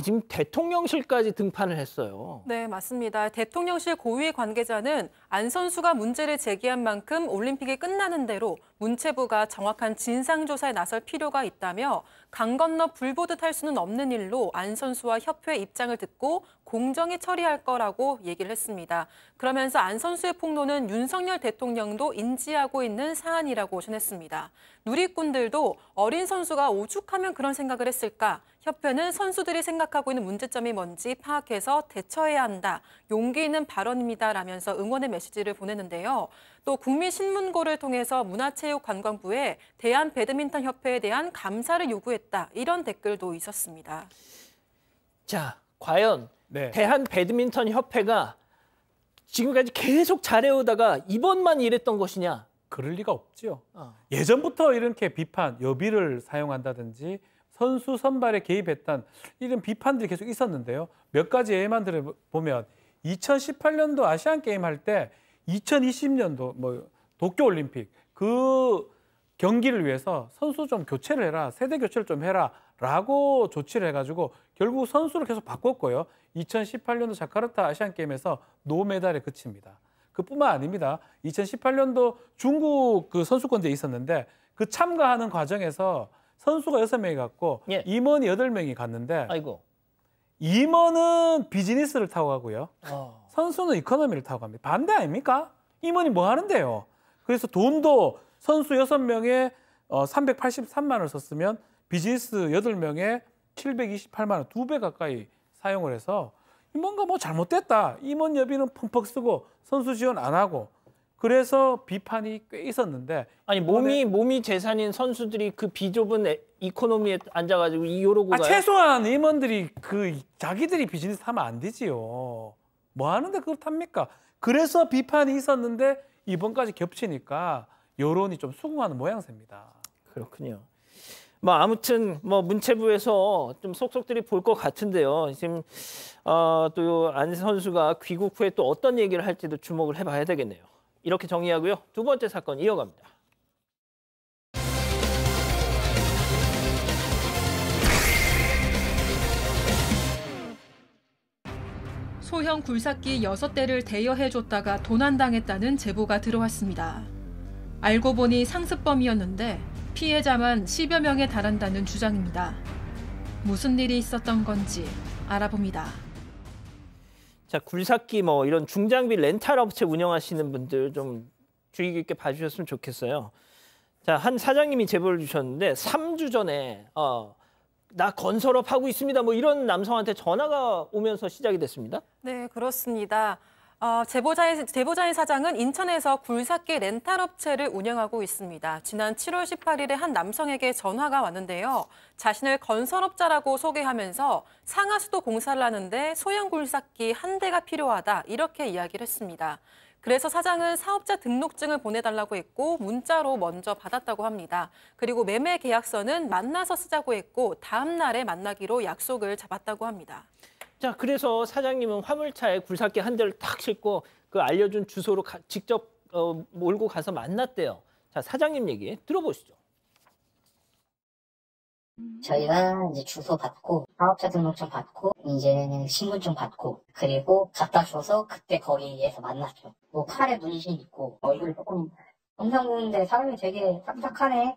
지금 대통령실까지 등판을 했어요. 네, 맞습니다. 대통령실 고위 관계자는 안 선수가 문제를 제기한 만큼 올림픽이 끝나는 대로 문체부가 정확한 진상조사에 나설 필요가 있다며 강 건너 불 보듯 할 수는 없는 일로 안 선수와 협회의 입장을 듣고 공정히 처리할 거라고 얘기를 했습니다. 그러면서 안 선수의 폭로는 윤석열 대통령도 인지하고 있는 사안이라고 전했습니다. 누리꾼들도 어린 선수가 오죽하면 그런 생각을 했을까? 협회는 선수들이 생각하고 있는 문제점이 뭔지 파악해서 대처해야 한다. 용기 있는 발언입니다라면서 응원의 메시지를 보냈는데요. 또 국민신문고를 통해서 문화체육관광부에 대한배드민턴협회에 대한 감사를 요구했다. 이런 댓글도 있었습니다. 자, 과연 네. 대한배드민턴협회가 지금까지 계속 잘해오다가 이번만 이랬던 것이냐? 그럴 리가 없죠. 예전부터 이렇게 비판, 여비를 사용한다든지 선수 선발에 개입했던 이런 비판들이 계속 있었는데요. 몇 가지 예만 들어보면 2018년도 아시안게임 할 때 2020년도 도쿄올림픽 그 경기를 위해서 선수 좀 교체를 해라, 세대 교체를 좀 해라라고 조치를 해가지고 결국 선수를 계속 바꿨고요. 2018년도 자카르타 아시안게임에서 노메달에 그칩니다. 그뿐만 아닙니다. 2018년도 중국 그 선수권대회 있었는데 그 참가하는 과정에서 선수가 6명이 갔고 예. 임원이 8명이 갔는데 아이고. 임원은 비즈니스를 타고 가고요. 선수는 이코노미를 타고 갑니다. 반대 아닙니까? 임원이 뭐 하는데요? 그래서 돈도 선수 6명에 383만 원을 썼으면 비즈니스 8명에 728만 원, 2배 가까이 사용을 해서 뭔가 뭐 잘못됐다. 임원 여비는 펑펑 쓰고 선수 지원 안 하고 그래서 비판이 꽤 있었는데 아니 몸이 재산인 선수들이 그 비좁은 이코노미에 앉아가지고 이러고 가요? 최소한 임원들이 그 자기들이 비즈니스 하면 안 되지요. 뭐 하는데 그렇답니까? 그래서 비판이 있었는데 이번까지 겹치니까 여론이 좀 수긍하는 모양새입니다. 그렇군요. 뭐 아무튼 뭐 문체부에서 좀 속속들이 볼 것 같은데요. 지금 또 안 선수가 귀국 후에 또 어떤 얘기를 할지도 주목을 해봐야 되겠네요. 이렇게 정리하고요. 두 번째 사건 이어갑니다. 소형 굴삭기 6대를 대여해줬다가 도난당했다는 제보가 들어왔습니다. 알고 보니 상습범이었는데 피해자만 10여 명에 달한다는 주장입니다. 무슨 일이 있었던 건지 알아봅니다. 자, 굴삭기 뭐 이런 중장비 렌탈 업체 운영하시는 분들 좀 주의 깊게 봐주셨으면 좋겠어요. 자, 한 사장님이 제보를 주셨는데 3주 전에 나 건설업 하고 있습니다. 뭐 이런 남성한테 전화가 오면서 시작이 됐습니다. 네, 그렇습니다. 제보자인 사장은 인천에서 굴삭기 렌탈 업체를 운영하고 있습니다. 지난 7월 18일에 한 남성에게 전화가 왔는데요. 자신을 건설업자라고 소개하면서 상하수도 공사를 하는데 소형 굴삭기 한 대가 필요하다 이렇게 이야기를 했습니다. 그래서 사장은 사업자 등록증을 보내달라고 했고 문자로 먼저 받았다고 합니다. 그리고 매매 계약서는 만나서 쓰자고 했고 다음 날에 만나기로 약속을 잡았다고 합니다. 자, 그래서 사장님은 화물차에 굴삭기 한 대를 탁 싣고 그 알려준 주소로 직접 몰고 가서 만났대요. 자, 사장님 얘기 들어보시죠. 저희가 이제 주소 받고 사업자 등록증 받고 이제 신분증 받고 그리고 갖다 줘서 그때 거기에서 만났죠. 뭐 팔에 문신 있고 얼굴이 조금 영상 보는데 사람이 되게 딱딱하네.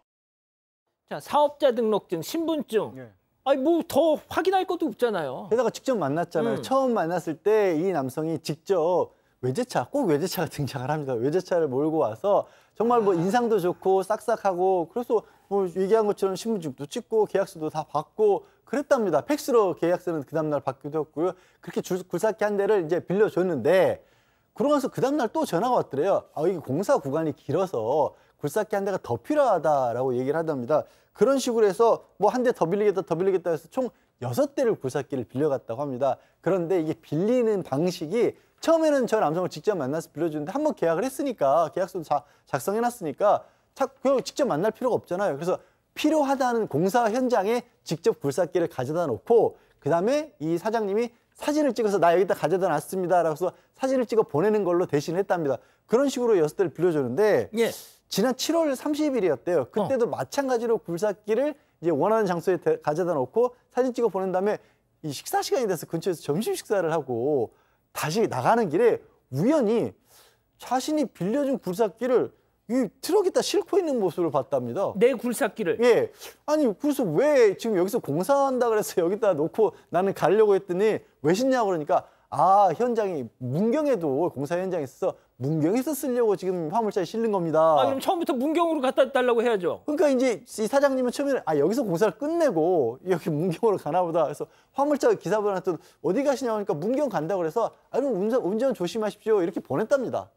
자, 사업자 등록증, 신분증. 예. 아니 뭐 더 확인할 것도 없잖아요. 게다가 직접 만났잖아요. 처음 만났을 때 이 남성이 직접 외제차, 꼭 외제차가 등장을 합니다. 외제차를 몰고 와서 정말 뭐 인상도 좋고 싹싹하고 그래서 뭐 얘기한 것처럼 신분증도 찍고 계약서도 다 받고 그랬답니다. 팩스로 계약서는 그 다음날 받기도 했고요. 그렇게 굴삭기 한 대를 이제 빌려줬는데 그러고 나서 그 다음날 또 전화가 왔더래요. 이게 공사 구간이 길어서 굴삭기 한 대가 더 필요하다라고 얘기를 하답니다. 그런 식으로 해서 뭐 한 대 더 빌리겠다 해서 총 6대를 굴삭기를 빌려갔다고 합니다. 그런데 이게 빌리는 방식이 처음에는 저 남성을 직접 만나서 빌려주는데 한번 계약을 했으니까 계약서도 작성해놨으니까 직접 만날 필요가 없잖아요. 그래서 필요하다는 공사 현장에 직접 굴삭기를 가져다 놓고 그다음에 이 사장님이 사진을 찍어서 나 여기다 가져다 놨습니다라고 해서 사진을 찍어 보내는 걸로 대신했답니다. 그런 식으로 6대를 빌려줬는데 예. 지난 7월 30일이었대요. 그때도 마찬가지로 굴삭기를 이제 원하는 장소에 가져다 놓고 사진 찍어 보낸 다음에 이 식사 시간이 돼서 근처에서 점심 식사를 하고 다시 나가는 길에 우연히 자신이 빌려준 굴삭기를 이 트럭에다 싣고 있는 모습을 봤답니다. 내 굴삭기를. 예. 아니 그래서 왜 지금 여기서 공사한다 그래서 여기다 놓고 나는 가려고 했더니 왜 싣냐고 그러니까 아 현장이 문경에도 공사 현장에 있어서 문경에서 쓰려고 지금 화물차에 실는 겁니다. 아, 그럼 처음부터 문경으로 갖다 달라고 해야죠. 그러니까 이제 이 사장님은 처음에는 아 여기서 공사를 끝내고 여기 문경으로 가나 보다. 그래서 화물차 기사분한테 어디 가시냐고 하니까 문경 간다고 그래서 아 그럼 운전 조심하십시오 이렇게 보냈답니다.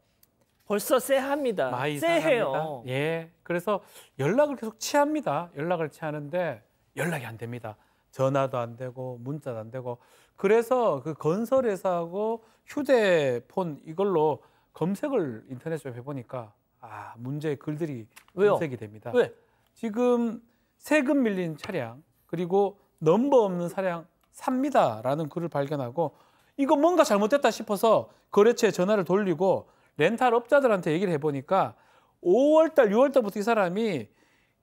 벌써 쎄합니다. 많이 쎄해요. 이상합니다. 예, 그래서 연락을 계속 취합니다. 연락을 취하는데 연락이 안 됩니다. 전화도 안 되고 문자도 안 되고 그래서 그 건설회사하고 휴대폰 이걸로 검색을 인터넷에 해보니까 아 문제의 글들이 왜요? 검색이 됩니다. 왜? 지금 세금 밀린 차량 그리고 넘버 없는 차량 삽니다라는 글을 발견하고 이거 뭔가 잘못됐다 싶어서 거래처에 전화를 돌리고 렌탈 업자들한테 얘기를 해보니까 5월달, 6월달부터 이 사람이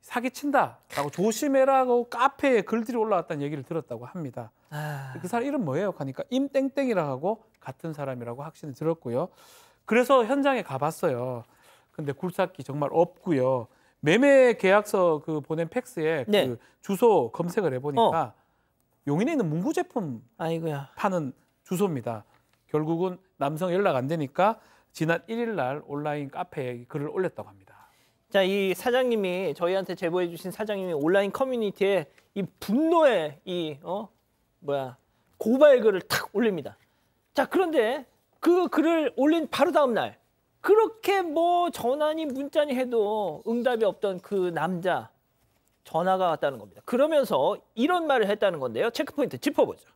사기친다라고 조심해라고 카페에 글들이 올라왔다는 얘기를 들었다고 합니다. 그 사람 이름 뭐예요? 하니까 임땡땡이라고 하고 같은 사람이라고 확신이 들었고요. 그래서 현장에 가봤어요. 근데 굴삭기 정말 없고요. 매매 계약서 그 보낸 팩스에 네. 그 주소 검색을 해보니까 용인에 있는 문구 제품 아이고야. 파는 주소입니다. 결국은 남성 연락 안 되니까 지난 1일 날 온라인 카페에 글을 올렸다고 합니다. 자, 이 사장님이 저희한테 제보해 주신 사장님이 온라인 커뮤니티에 이 분노의 이 고발 글을 탁 올립니다. 자, 그런데 그 글을 올린 바로 다음 날 그렇게 뭐 전화니 문자니 해도 응답이 없던 그 남자 전화가 왔다는 겁니다. 그러면서 이런 말을 했다는 건데요. 체크포인트 짚어보죠.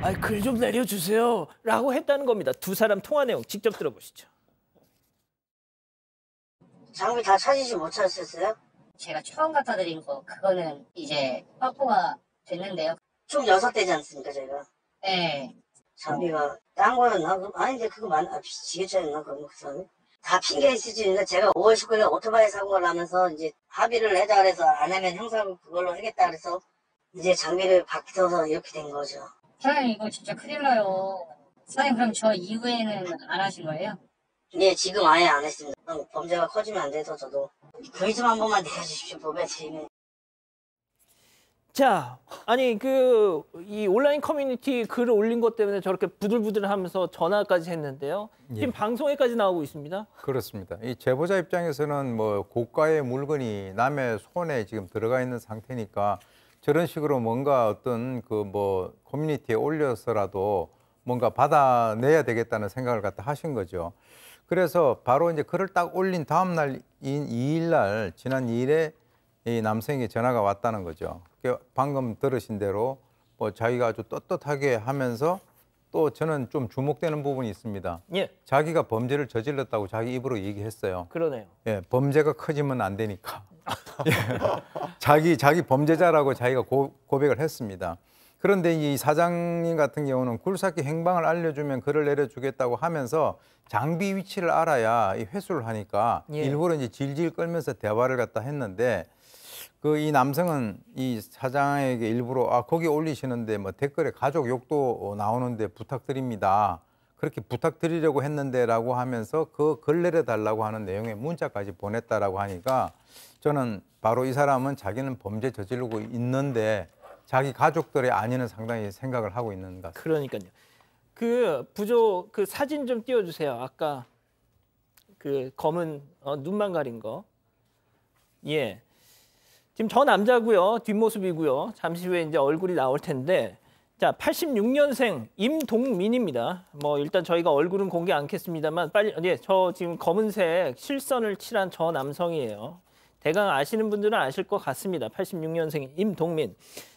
아, 글 좀 내려주세요 라고 했다는 겁니다. 두 사람 통화 내용 직접 들어보시죠. 장비 다 찾으시 못 찾으셨어요? 제가 처음 갖다 드린 거 그거는 이제 확보가 됐는데요. 총 6대지 않습니까 저희가? 네. 장비가 딴 거였나? 아닌데 그거 지게차였나? 그거 그 사람이? 다 핑계 있으시니까 제가 5월 19일에 오토바이 사고를 하면서 이제 합의를 해자 그래서 안 하면 형사고 그걸로 하겠다 그래서 이제 장비를 바뀌어서 이렇게 된 거죠. 사장님 이거 진짜 큰일 나요. 사장님 그럼 저 이후에는 안 하신 거예요? 네 지금 아예 안 했습니다. 범죄가 커지면 안 돼서 저도 글 좀 한 번만 내려주십시오. 법에 드리면. 자, 아니 이 온라인 커뮤니티 글을 올린 것 때문에 저렇게 부들부들하면서 전화까지 했는데요. 지금 예. 방송에까지 나오고 있습니다. 그렇습니다. 이 제보자 입장에서는 뭐 고가의 물건이 남의 손에 지금 들어가 있는 상태니까 저런 식으로 뭔가 어떤 그 뭐 커뮤니티에 올려서라도 뭔가 받아내야 되겠다는 생각을 갖다 하신 거죠. 그래서 바로 이제 글을 딱 올린 다음 날 2일 날 지난 2일에 이 남성에게 전화가 왔다는 거죠. 방금 들으신 대로 뭐 자기가 아주 떳떳하게 하면서 또 저는 좀 주목되는 부분이 있습니다. 예, 자기가 범죄를 저질렀다고 자기 입으로 얘기했어요. 그러네요. 예, 범죄가 커지면 안 되니까. 예, 자기 범죄자라고 자기가 고백을 했습니다. 그런데 이 사장님 같은 경우는 굴삭기 행방을 알려주면 글을 내려주겠다고 하면서 장비 위치를 알아야 이 회수를 하니까 예. 일부러 이제 질질 끌면서 대화를 갖다 했는데 이 남성은 이 사장에게 일부러 거기 올리시는데 뭐 댓글에 가족 욕도 나오는데 부탁드립니다. 그렇게 부탁드리려고 했는데라고 하면서 그 글 내려달라고 하는 내용의 문자까지 보냈다라고 하니까 저는 바로 이 사람은 자기는 범죄 저지르고 있는데 자기 가족들의 안위는 상당히 생각을 하고 있는 것 같습니다. 그러니까요. 그 사진 좀 띄워주세요. 아까 그 검은 눈만 가린 거. 예. 지금 저 남자고요. 뒷모습이고요. 잠시 후에 이제 얼굴이 나올 텐데, 자 86년생 임동민입니다. 뭐 일단 저희가 얼굴은 공개 않겠습니다만 빨리 저 지금 검은색 실선을 칠한 저 남성이에요. 대강 아시는 분들은 아실 것 같습니다. 86년생 임동민.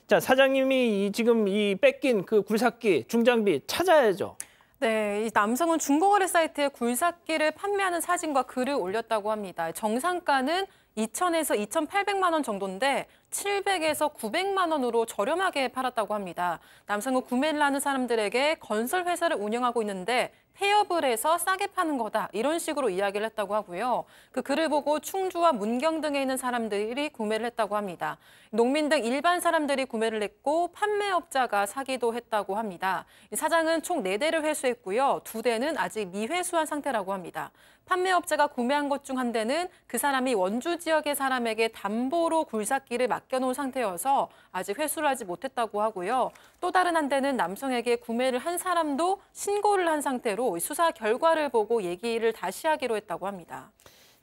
자 사장님이 지금 이 뺏긴 그 굴삭기 중장비 찾아야죠. 네, 이 남성은 중고거래 사이트에 굴삭기를 판매하는 사진과 글을 올렸다고 합니다. 정상가는 2,000에서 2,800만 원 정도인데 700에서 900만 원으로 저렴하게 팔았다고 합니다. 남성은 구매를 하는 사람들에게 건설 회사를 운영하고 있는데 폐업을 해서 싸게 파는 거다, 이런 식으로 이야기를 했다고 하고요. 그 글을 보고 충주와 문경 등에 있는 사람들이 구매를 했다고 합니다. 농민 등 일반 사람들이 구매를 했고 판매업자가 사기도 했다고 합니다. 사장은 총 4대를 회수했고요. 2대는 아직 미회수한 상태라고 합니다. 판매업자가 구매한 것 중 한 대는 그 사람이 원주 지역의 사람에게 담보로 굴삭기를 맡겨놓은 상태여서 아직 회수를 하지 못했다고 하고요. 또 다른 한 대는 남성에게 구매를 한 사람도 신고를 한 상태로 수사 결과를 보고 얘기를 다시 하기로 했다고 합니다.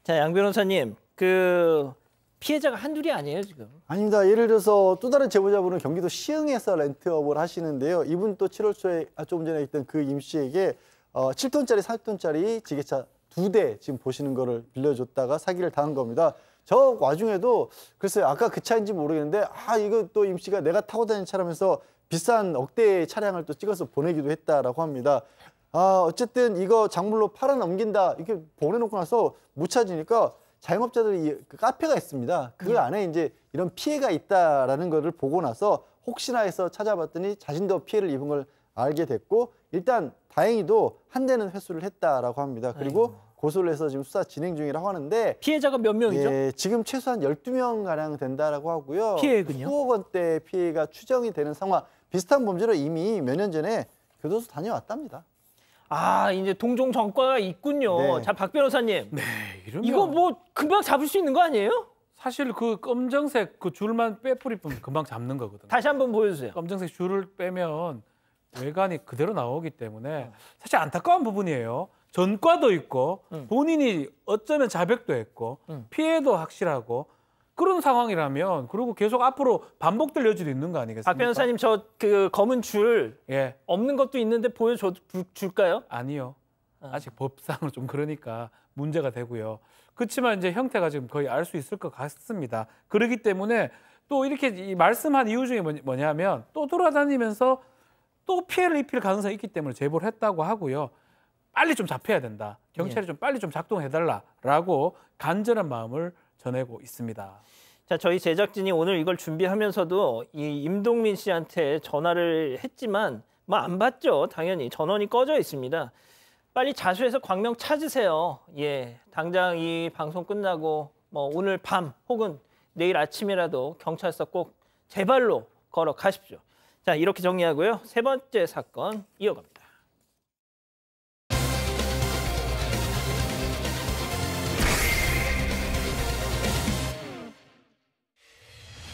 자, 양 변호사님, 그 피해자가 한둘이 아니에요, 지금? 아닙니다. 예를 들어서 또 다른 제보자분은 경기도 시흥에서 렌트업을 하시는데요. 이분 또 7월 초에 조금 전에 있던 그 임 씨에게 7톤짜리, 4톤짜리 지게차 2대 지금 보시는 거를 빌려줬다가 사기를 당한 겁니다. 저 와중에도 글쎄요, 아까 그 차인지 모르겠는데 이거 또 임 씨가 내가 타고 다니는 차라면서 비싼 억대의 차량을 또 찍어서 보내기도 했다라고 합니다. 어쨌든 이거 작물로 팔아 넘긴다 이렇게 보내놓고 나서 못 찾으니까 자영업자들이 그 카페가 있습니다. 그 안에 이제 이런 피해가 있다라는 거를 보고 나서 혹시나 해서 찾아봤더니 자신도 피해를 입은 걸 알게 됐고, 일단 다행히도 한 대는 회수를 했다라고 합니다. 그리고 고소를 해서 지금 수사 진행 중이라고 하는데, 피해자가 몇 명이죠? 예, 지금 최소한 12명 가량 된다라고 하고요. 피해액은요? 수억 원대 피해가 추정이 되는 상황. 비슷한 범죄로 이미 몇 년 전에 교도소 다녀왔답니다. 이제 동종 전과가 있군요. 네. 자, 박 변호사님. 네, 이러면 이거 뭐 금방 잡을 수 있는 거 아니에요? 사실 그 검정색 그 줄만 빼뿌리면 금방 잡는 거거든요. 다시 한번 보여주세요. 검정색 줄을 빼면 외관이 그대로 나오기 때문에 사실 안타까운 부분이에요. 전과도 있고 본인이 어쩌면 자백도 했고 피해도 확실하고 그런 상황이라면, 그리고 계속 앞으로 반복될 여지도 있는 거 아니겠습니까? 박 변호사님, 저 그 검은 줄 없는 것도 있는데 보여줄까요? 아니요. 아직 법상으로 좀 그러니까 문제가 되고요. 그렇지만 이제 형태가 지금 거의 알 수 있을 것 같습니다. 그렇기 때문에 또 이렇게 말씀한 이유 중에 뭐냐면 또 돌아다니면서 또 피해를 입힐 가능성이 있기 때문에 제보를 했다고 하고요. 빨리 좀 잡혀야 된다. 경찰이 좀 빨리 좀 작동해달라라고 간절한 마음을 전하고 있습니다. 자, 저희 제작진이 오늘 이걸 준비하면서도 이 임동민 씨한테 전화를 했지만 뭐 안 받죠. 당연히 전원이 꺼져 있습니다. 빨리 자수해서 광명 찾으세요. 예, 당장 이 방송 끝나고 뭐 오늘 밤 혹은 내일 아침이라도 경찰서 꼭 제발로 걸어 가십시오. 자, 이렇게 정리하고요. 세 번째 사건 이어갑니다.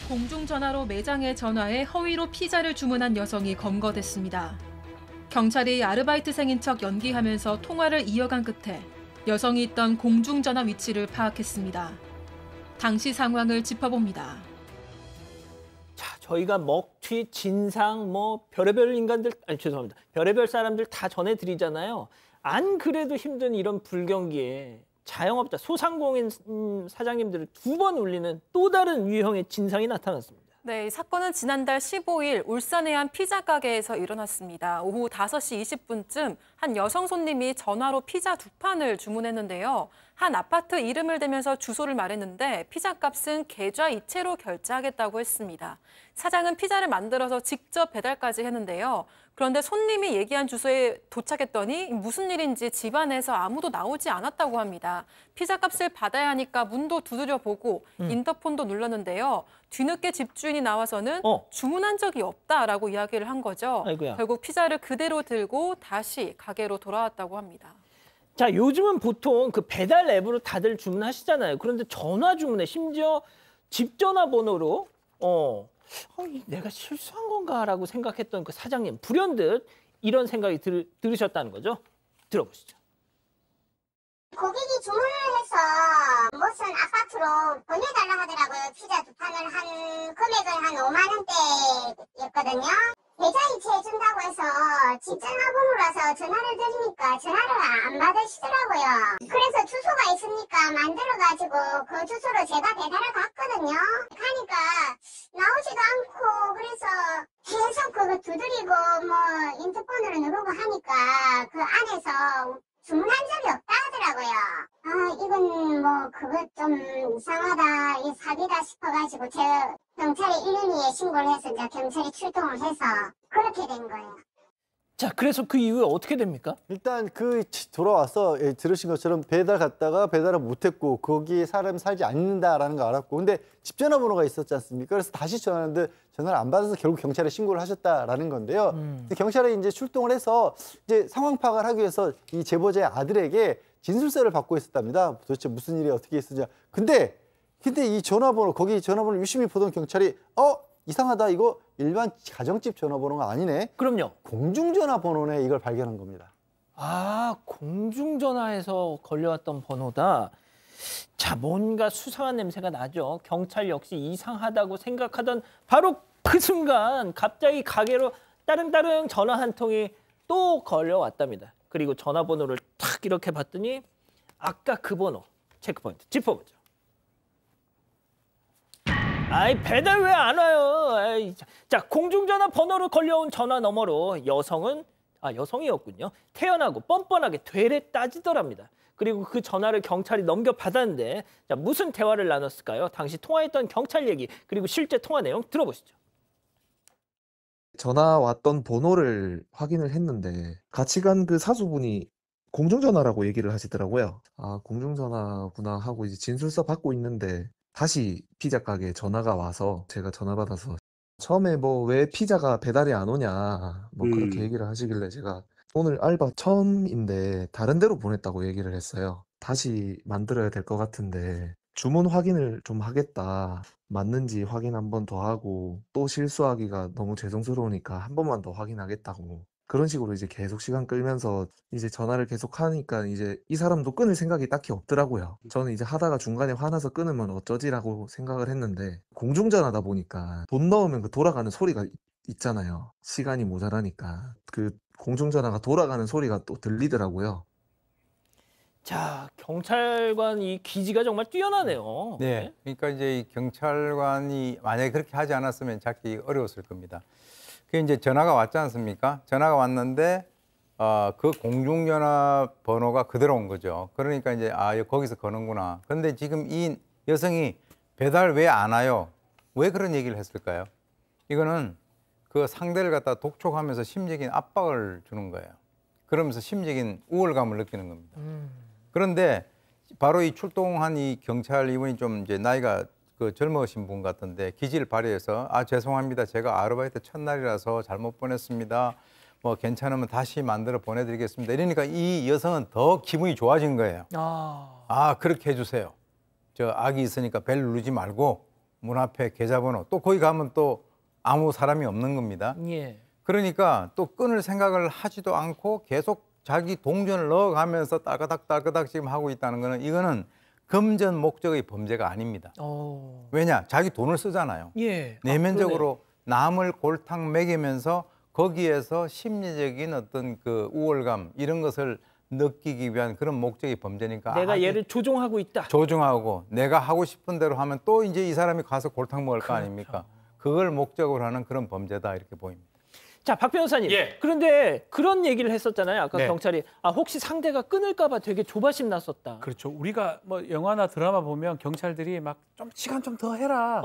공중전화로 매장에 전화해 허위로 피자를 주문한 여성이 검거됐습니다. 경찰이 아르바이트생인 척 연기하면서 통화를 이어간 끝에 여성이 있던 공중전화 위치를 파악했습니다. 당시 상황을 짚어봅니다. 자, 저희가 먹튀, 진상, 뭐 별의별 인간들, 죄송합니다. 별의별 사람들 다 전해드리잖아요. 안 그래도 힘든 이런 불경기에 자영업자, 소상공인 사장님들을 2번 울리는 또 다른 유형의 진상이 나타났습니다. 네, 이 사건은 지난달 15일 울산의 한 피자 가게에서 일어났습니다. 오후 5시 20분쯤 한 여성 손님이 전화로 피자 2판을 주문했는데요. 한 아파트 이름을 대면서 주소를 말했는데 피자 값은 계좌 이체로 결제하겠다고 했습니다. 사장은 피자를 만들어서 직접 배달까지 했는데요. 그런데 손님이 얘기한 주소에 도착했더니 무슨 일인지 집안에서 아무도 나오지 않았다고 합니다. 피자 값을 받아야 하니까 문도 두드려 보고 인터폰도 눌렀는데요. 뒤늦게 집주인이 나와서는 주문한 적이 없다라고 이야기를 한 거죠. 아이고야. 결국 피자를 그대로 들고 다시 가게로 돌아왔다고 합니다. 자, 요즘은 보통 그 배달 앱으로 다들 주문하시잖아요. 그런데 전화 주문에 심지어 집 전화번호로 내가 실수한 건가라고 생각했던 그 사장님, 불현듯 이런 생각이 들으셨다는 거죠. 들어보시죠. 고객이 주문을 해서 무슨 아파트로 보내달라 하더라고요. 피자 2판을 한 금액은 한 5만 원대였거든요. 계좌 이체해준다고 해서 집 전화번호라서 전화를 드리니까 전화를 안 받으시더라고요. 그래서 주소가 있으니까 만들어가지고 그 주소로 제가 배달을 갔거든요. 가니까 나오지도 않고 그래서 계속 그거 두드리고 뭐 인터폰으로 누르고 하니까 그 안에서 주문한 적이 없다 하더라고요. 이건 뭐 그것 좀 이상하다, 이 사기다 싶어가지고 경찰에 112에 신고를 해서 이제 경찰이 출동을 해서 그렇게 된 거예요. 자, 그래서 그 이후에 어떻게 됩니까? 일단 돌아와서 들으신 것처럼 배달 갔다가 배달을 못했고 거기에 사람이 살지 않는다라는 거 알았고 근데 집 전화번호가 있었지 않습니까? 그래서 다시 전화했는데 전화를 안 받아서 결국 경찰에 신고를 하셨다라는 건데요. 경찰에 이제 출동을 해서 이제 상황 파악을 하기 위해서 이 제보자의 아들에게 진술서를 받고 있었답니다. 도대체 무슨 일이 어떻게 있었냐. 근데 이 전화번호 거기 전화번호를 유심히 보던 경찰이 이상하다, 이거 일반 가정집 전화번호가 아니네. 그럼요. 공중전화번호네, 이걸 발견한 겁니다. 공중전화에서 걸려왔던 번호다. 자, 뭔가 수상한 냄새가 나죠. 경찰 역시 이상하다고 생각하던 바로 그 순간 갑자기 가게로 따릉따릉 전화 한 통이 또 걸려왔답니다. 그리고 전화번호를 탁 이렇게 봤더니 아까 그 번호 체크포인트 짚어보죠. 배달 왜 안 와요? 자, 공중전화 번호로 걸려온 전화 너머로 여성이었군요. 태연하고 뻔뻔하게 되레 따지더랍니다. 그리고 그 전화를 경찰이 넘겨받았는데 자, 무슨 대화를 나눴을까요? 당시 통화했던 경찰 얘기 그리고 실제 통화 내용 들어보시죠. 전화 왔던 번호를 확인을 했는데 같이 간 그 사수분이 공중전화라고 얘기를 하시더라고요. 공중전화구나 하고 이제 진술서 받고 있는데 다시 피자 가게에 전화가 와서 제가 전화 받아서 처음에 뭐 왜 피자가 배달이 안 오냐 뭐 그렇게 얘기를 하시길래 제가 오늘 알바 처음인데 다른 데로 보냈다고 얘기를 했어요. 다시 만들어야 될 것 같은데 주문 확인을 좀 하겠다. 맞는지 확인 한 번 더 하고 또 실수하기가 너무 죄송스러우니까 한 번만 더 확인하겠다고. 그런 식으로 이제 계속 시간 끌면서 이제 전화를 계속 하니까 이제 이 사람도 끊을 생각이 딱히 없더라고요. 저는 이제 하다가 중간에 화나서 끊으면 어쩌지라고 생각을 했는데 공중전화다 보니까 돈 넣으면 그 돌아가는 소리가 있잖아요. 시간이 모자라니까 그 공중전화가 돌아가는 소리가 또 들리더라고요. 자, 경찰관 이 기지가 정말 뛰어나네요. 네, 그러니까 이제 이 경찰관이 만약에 그렇게 하지 않았으면 잡기 어려웠을 겁니다. 그 이제 전화가 왔지 않습니까? 전화가 왔는데 그 공중전화 번호가 그대로 온 거죠. 그러니까 이제 거기서 거는구나. 그런데 지금 이 여성이 배달 왜 안 와요? 왜 그런 얘기를 했을까요? 이거는 그 상대를 갖다 독촉하면서 심리적인 압박을 주는 거예요. 그러면서 심리적인 우월감을 느끼는 겁니다. 그런데 바로 이 출동한 이 경찰 이분이 좀 이제 나이가 그 젊으신 분 같은데 기지를 발휘해서 죄송합니다. 제가 아르바이트 첫날이라서 잘못 보냈습니다. 뭐 괜찮으면 다시 만들어 보내드리겠습니다. 이러니까 이 여성은 더 기분이 좋아진 거예요. 그렇게 해주세요. 저 악이 있으니까 벨 누르지 말고 문 앞에 계좌번호 또 거기 가면 또 아무 사람이 없는 겁니다. 예. 그러니까 또 끊을 생각을 하지도 않고 계속 자기 동전을 넣어가면서 따그닥 지금 하고 있다는 거는 이거는 금전 목적의 범죄가 아닙니다. 왜냐? 자기 돈을 쓰잖아요. 예. 내면적으로 남을 골탕 먹이면서 거기에서 심리적인 어떤 그 우월감 이런 것을 느끼기 위한 그런 목적의 범죄니까 내가 얘를 조종하고 있다. 조종하고 내가 하고 싶은 대로 하면 또 이제 이 사람이 가서 골탕 먹을 거 아닙니까? 그걸 목적으로 하는 그런 범죄다 이렇게 보입니다. 자, 박 변호사님. 예. 그런데 그런 얘기를 했었잖아요. 아까 네. 경찰이 혹시 상대가 끊을까 봐 되게 조바심 났었다. 그렇죠. 우리가 뭐 영화나 드라마 보면 경찰들이 막 좀 시간 좀 더 해라.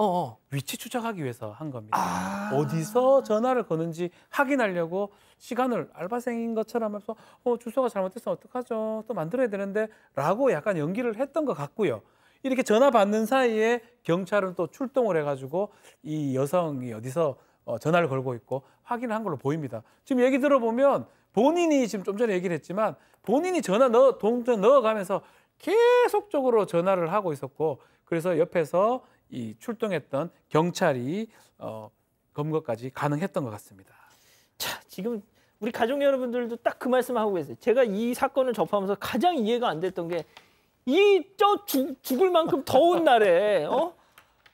위치 추적하기 위해서 한 겁니다. 어디서 전화를 거는지 확인하려고 시간을 알바생인 것처럼 해서 주소가 잘못됐으면 어떡하죠? 또 만들어야 되는데 라고 약간 연기를 했던 것 같고요. 이렇게 전화 받는 사이에 경찰은 또 출동을 해가지고 이 여성이 어디서 전화를 걸고 있고 확인을 한 걸로 보입니다. 지금 얘기 들어보면 본인이 지금 좀 전에 얘기를 했지만 본인이 동전 넣어가면서 계속적으로 전화를 하고 있었고 그래서 옆에서 이 출동했던 경찰이 검거까지 가능했던 것 같습니다. 자, 지금 우리 가족 여러분들도 딱 그 말씀하고 계세요. 제가 이 사건을 접하면서 가장 이해가 안 됐던 게 죽을 만큼 더운 날에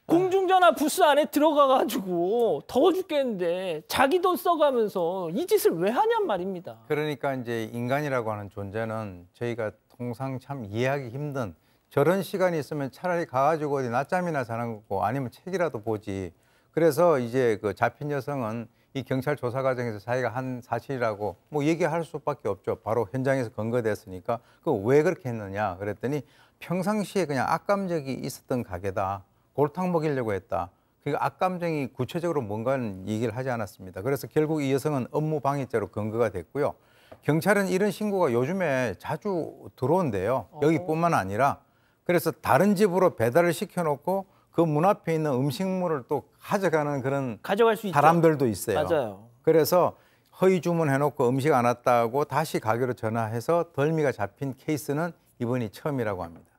공중전화 부스 안에 들어가가지고 더워 죽겠는데 자기 돈 써가면서 이 짓을 왜 하냔 말입니다. 그러니까 이제 인간이라고 하는 존재는 저희가 통상 참 이해하기 힘든 저런 시간이 있으면 차라리 가가지고 어디 낮잠이나 자는 거고 아니면 책이라도 보지. 그래서 이제 그 잡힌 여성은 이 경찰 조사 과정에서 자기가 한 사실이라고 뭐 얘기할 수밖에 없죠. 바로 현장에서 검거됐으니까. 그 왜 그렇게 했느냐 그랬더니 평상시에 그냥 악감정이 있었던 가게다. 골탕 먹이려고 했다. 그러니까 악감정이 구체적으로 뭔가는 얘기를 하지 않았습니다. 그래서 결국 이 여성은 업무방해죄로 검거가 됐고요. 경찰은 이런 신고가 요즘에 자주 들어온대요. 여기뿐만 아니라. 그래서 다른 집으로 배달을 시켜놓고 그 문 앞에 있는 음식물을 또 가져가는 그런 가져갈 수 사람들도 있어요. 맞아요. 그래서 허위 주문해놓고 음식 안 왔다고 다시 가게로 전화해서 덜미가 잡힌 케이스는 이번이 처음이라고 합니다.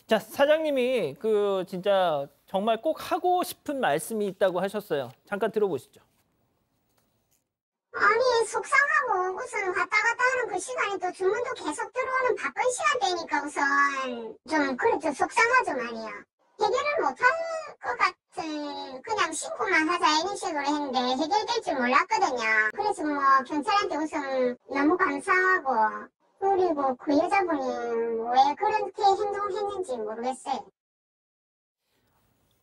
자, 사장님이 그 진짜 정말 꼭 하고 싶은 말씀이 있다고 하셨어요. 잠깐 들어보시죠. 아니 속상하고 우선 왔다 갔다 하는 그 시간에 또 주문도 계속 들어오는 바쁜 시간대니까 우선 좀 그렇죠. 속상하죠 말이야. 해결을 못할 것 같은 그냥 신고만 하자 이런 식으로 했는데 해결될 줄 몰랐거든요. 그래서 뭐 경찰한테 우선 너무 감사하고 그리고 그 여자분이 왜 그렇게 행동했는지 모르겠어요.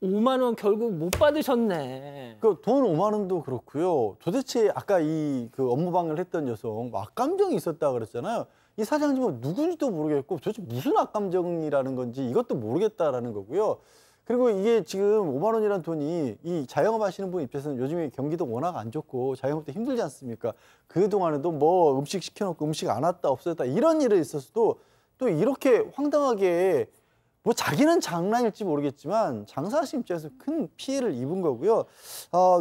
5만 원 결국 못 받으셨네. 그 돈 5만 원도 그렇고요. 도대체 아까 이 그 업무방해를 했던 여성 악감정이 있었다 그랬잖아요. 이 사장님은 누군지도 모르겠고 도대체 무슨 악감정이라는 건지 이것도 모르겠다라는 거고요. 그리고 이게 지금 5만 원이라는 돈이 이 자영업 하시는 분 입장에서는 요즘에 경기도 워낙 안 좋고 자영업도 힘들지 않습니까? 그동안에도 뭐 음식 시켜놓고 음식 안 왔다 없었다 이런 일이 있었어도 또 이렇게 황당하게 뭐 자기는 장난일지 모르겠지만 장사하시는 입장에서 큰 피해를 입은 거고요.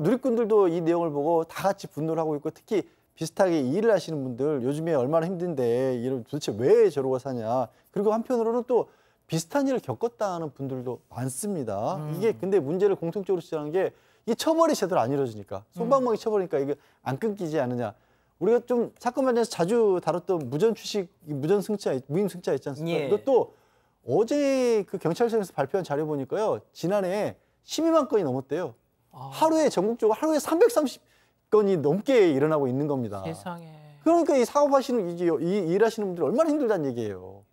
누리꾼들도 이 내용을 보고 다 같이 분노를 하고 있고 특히 비슷하게 일을 하시는 분들 요즘에 얼마나 힘든데 이런 도대체 왜 저러고 사냐. 그리고 한편으로는 또 비슷한 일을 겪었다는 분들도 많습니다. 이게 근데 문제를 공통적으로 지적하는 게 이 처벌이 제대로 안 이루어지니까 솜방망이 처벌이니까 이게 안 끊기지 않느냐. 우리가 좀 사건 관련해서 자주 다뤘던 무전 출식, 무전 승차, 무임 승차 있지 않습니까? 예. 이것도 어제 그 경찰청에서 발표한 자료 보니까요. 지난해 12만 건이 넘었대요. 하루에 전국적으로 하루에 330건이 넘게 일어나고 있는 겁니다. 세상에. 그러니까 이 사업하시는 이 일하시는 분들 얼마나 힘들다는 얘기예요.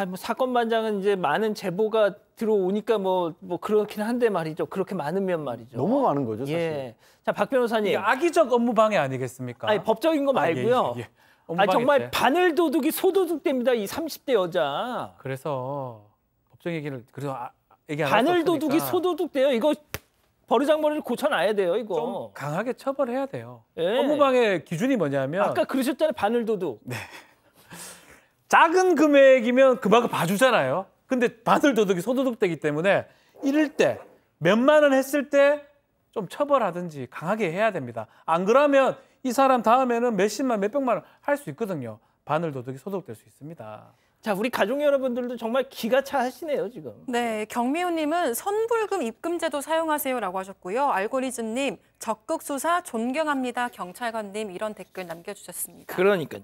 뭐 사건 반장은 이제 많은 제보가 들어오니까 뭐 그렇긴 한데 말이죠. 그렇게 많으면 말이죠. 너무 많은 거죠, 사실. 예. 자, 박 변호사님. 이게 악의적 업무방해 아니겠습니까? 아니, 법적인 거 말고요. 예. 아니, 정말 때. 바늘 도둑이 소도둑됩니다. 이 30대 여자. 그래서 법적 얘기를 그래서 얘기 안 바늘 했었으니까 도둑이 소도둑돼요. 이거 버르장머리를 고쳐놔야 돼요. 이거. 좀 강하게 처벌해야 돼요. 예. 업무방해 기준이 뭐냐면 아까 그러셨잖아요. 바늘 도둑. 네. 작은 금액이면 그만큼 봐주잖아요. 근데 바늘 도둑이 소도둑되기 때문에 이럴 때 몇만 원 했을 때 좀 처벌하든지 강하게 해야 됩니다. 안 그러면 이 사람 다음에는 몇십만, 몇백만 원 할 수 있거든요. 바늘 도둑이 소도둑될 수 있습니다. 자, 우리 가족 여러분들도 정말 기가 차시네요, 지금. 네, 경미호님은 선불금 입금제도 사용하세요라고 하셨고요. 알고리즘님 적극 수사 존경합니다. 경찰관님 이런 댓글 남겨주셨습니다. 그러니까요.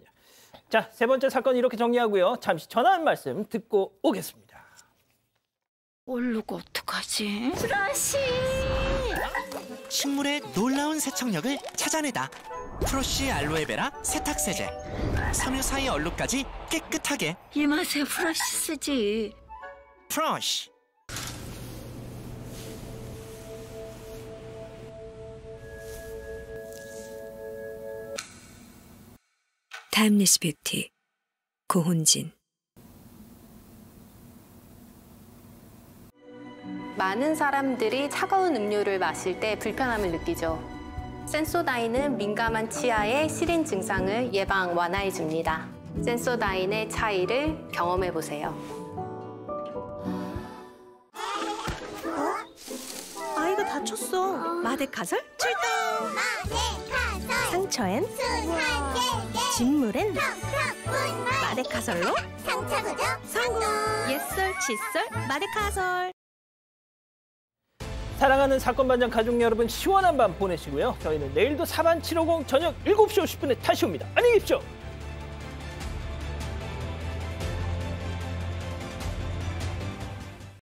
자, 세 번째 사건 이렇게 정리하고요. 잠시 전화 한 말씀 듣고 오겠습니다. 모르고 어떡하지? 프러쉬! 식물의 놀라운 세척력을 찾아내다. 프러쉬 알로에베라 세탁세제. 섬유 사이 얼룩까지 깨끗하게. 이 맛에 프러쉬 쓰지. 프러쉬. 타임리스 뷰티 고훈진. 많은 사람들이 차가운 음료를 마실 때 불편함을 느끼죠. 센소다인은 민감한 치아의 시린 증상을 예방 완화해 줍니다. 센소다인의 차이를 경험해 보세요. 아이가 다쳤어. 마데카솔 출동. 상처엔 진물엔 마데카솔로 성공. 옛설 칫솔 마데카솔. 사랑하는 사건 반장 가족 여러분, 시원한 밤 보내시고요. 저희는 내일도 사반 750 저녁 7시 50분에 다시 옵니다. 안녕히 계십시오.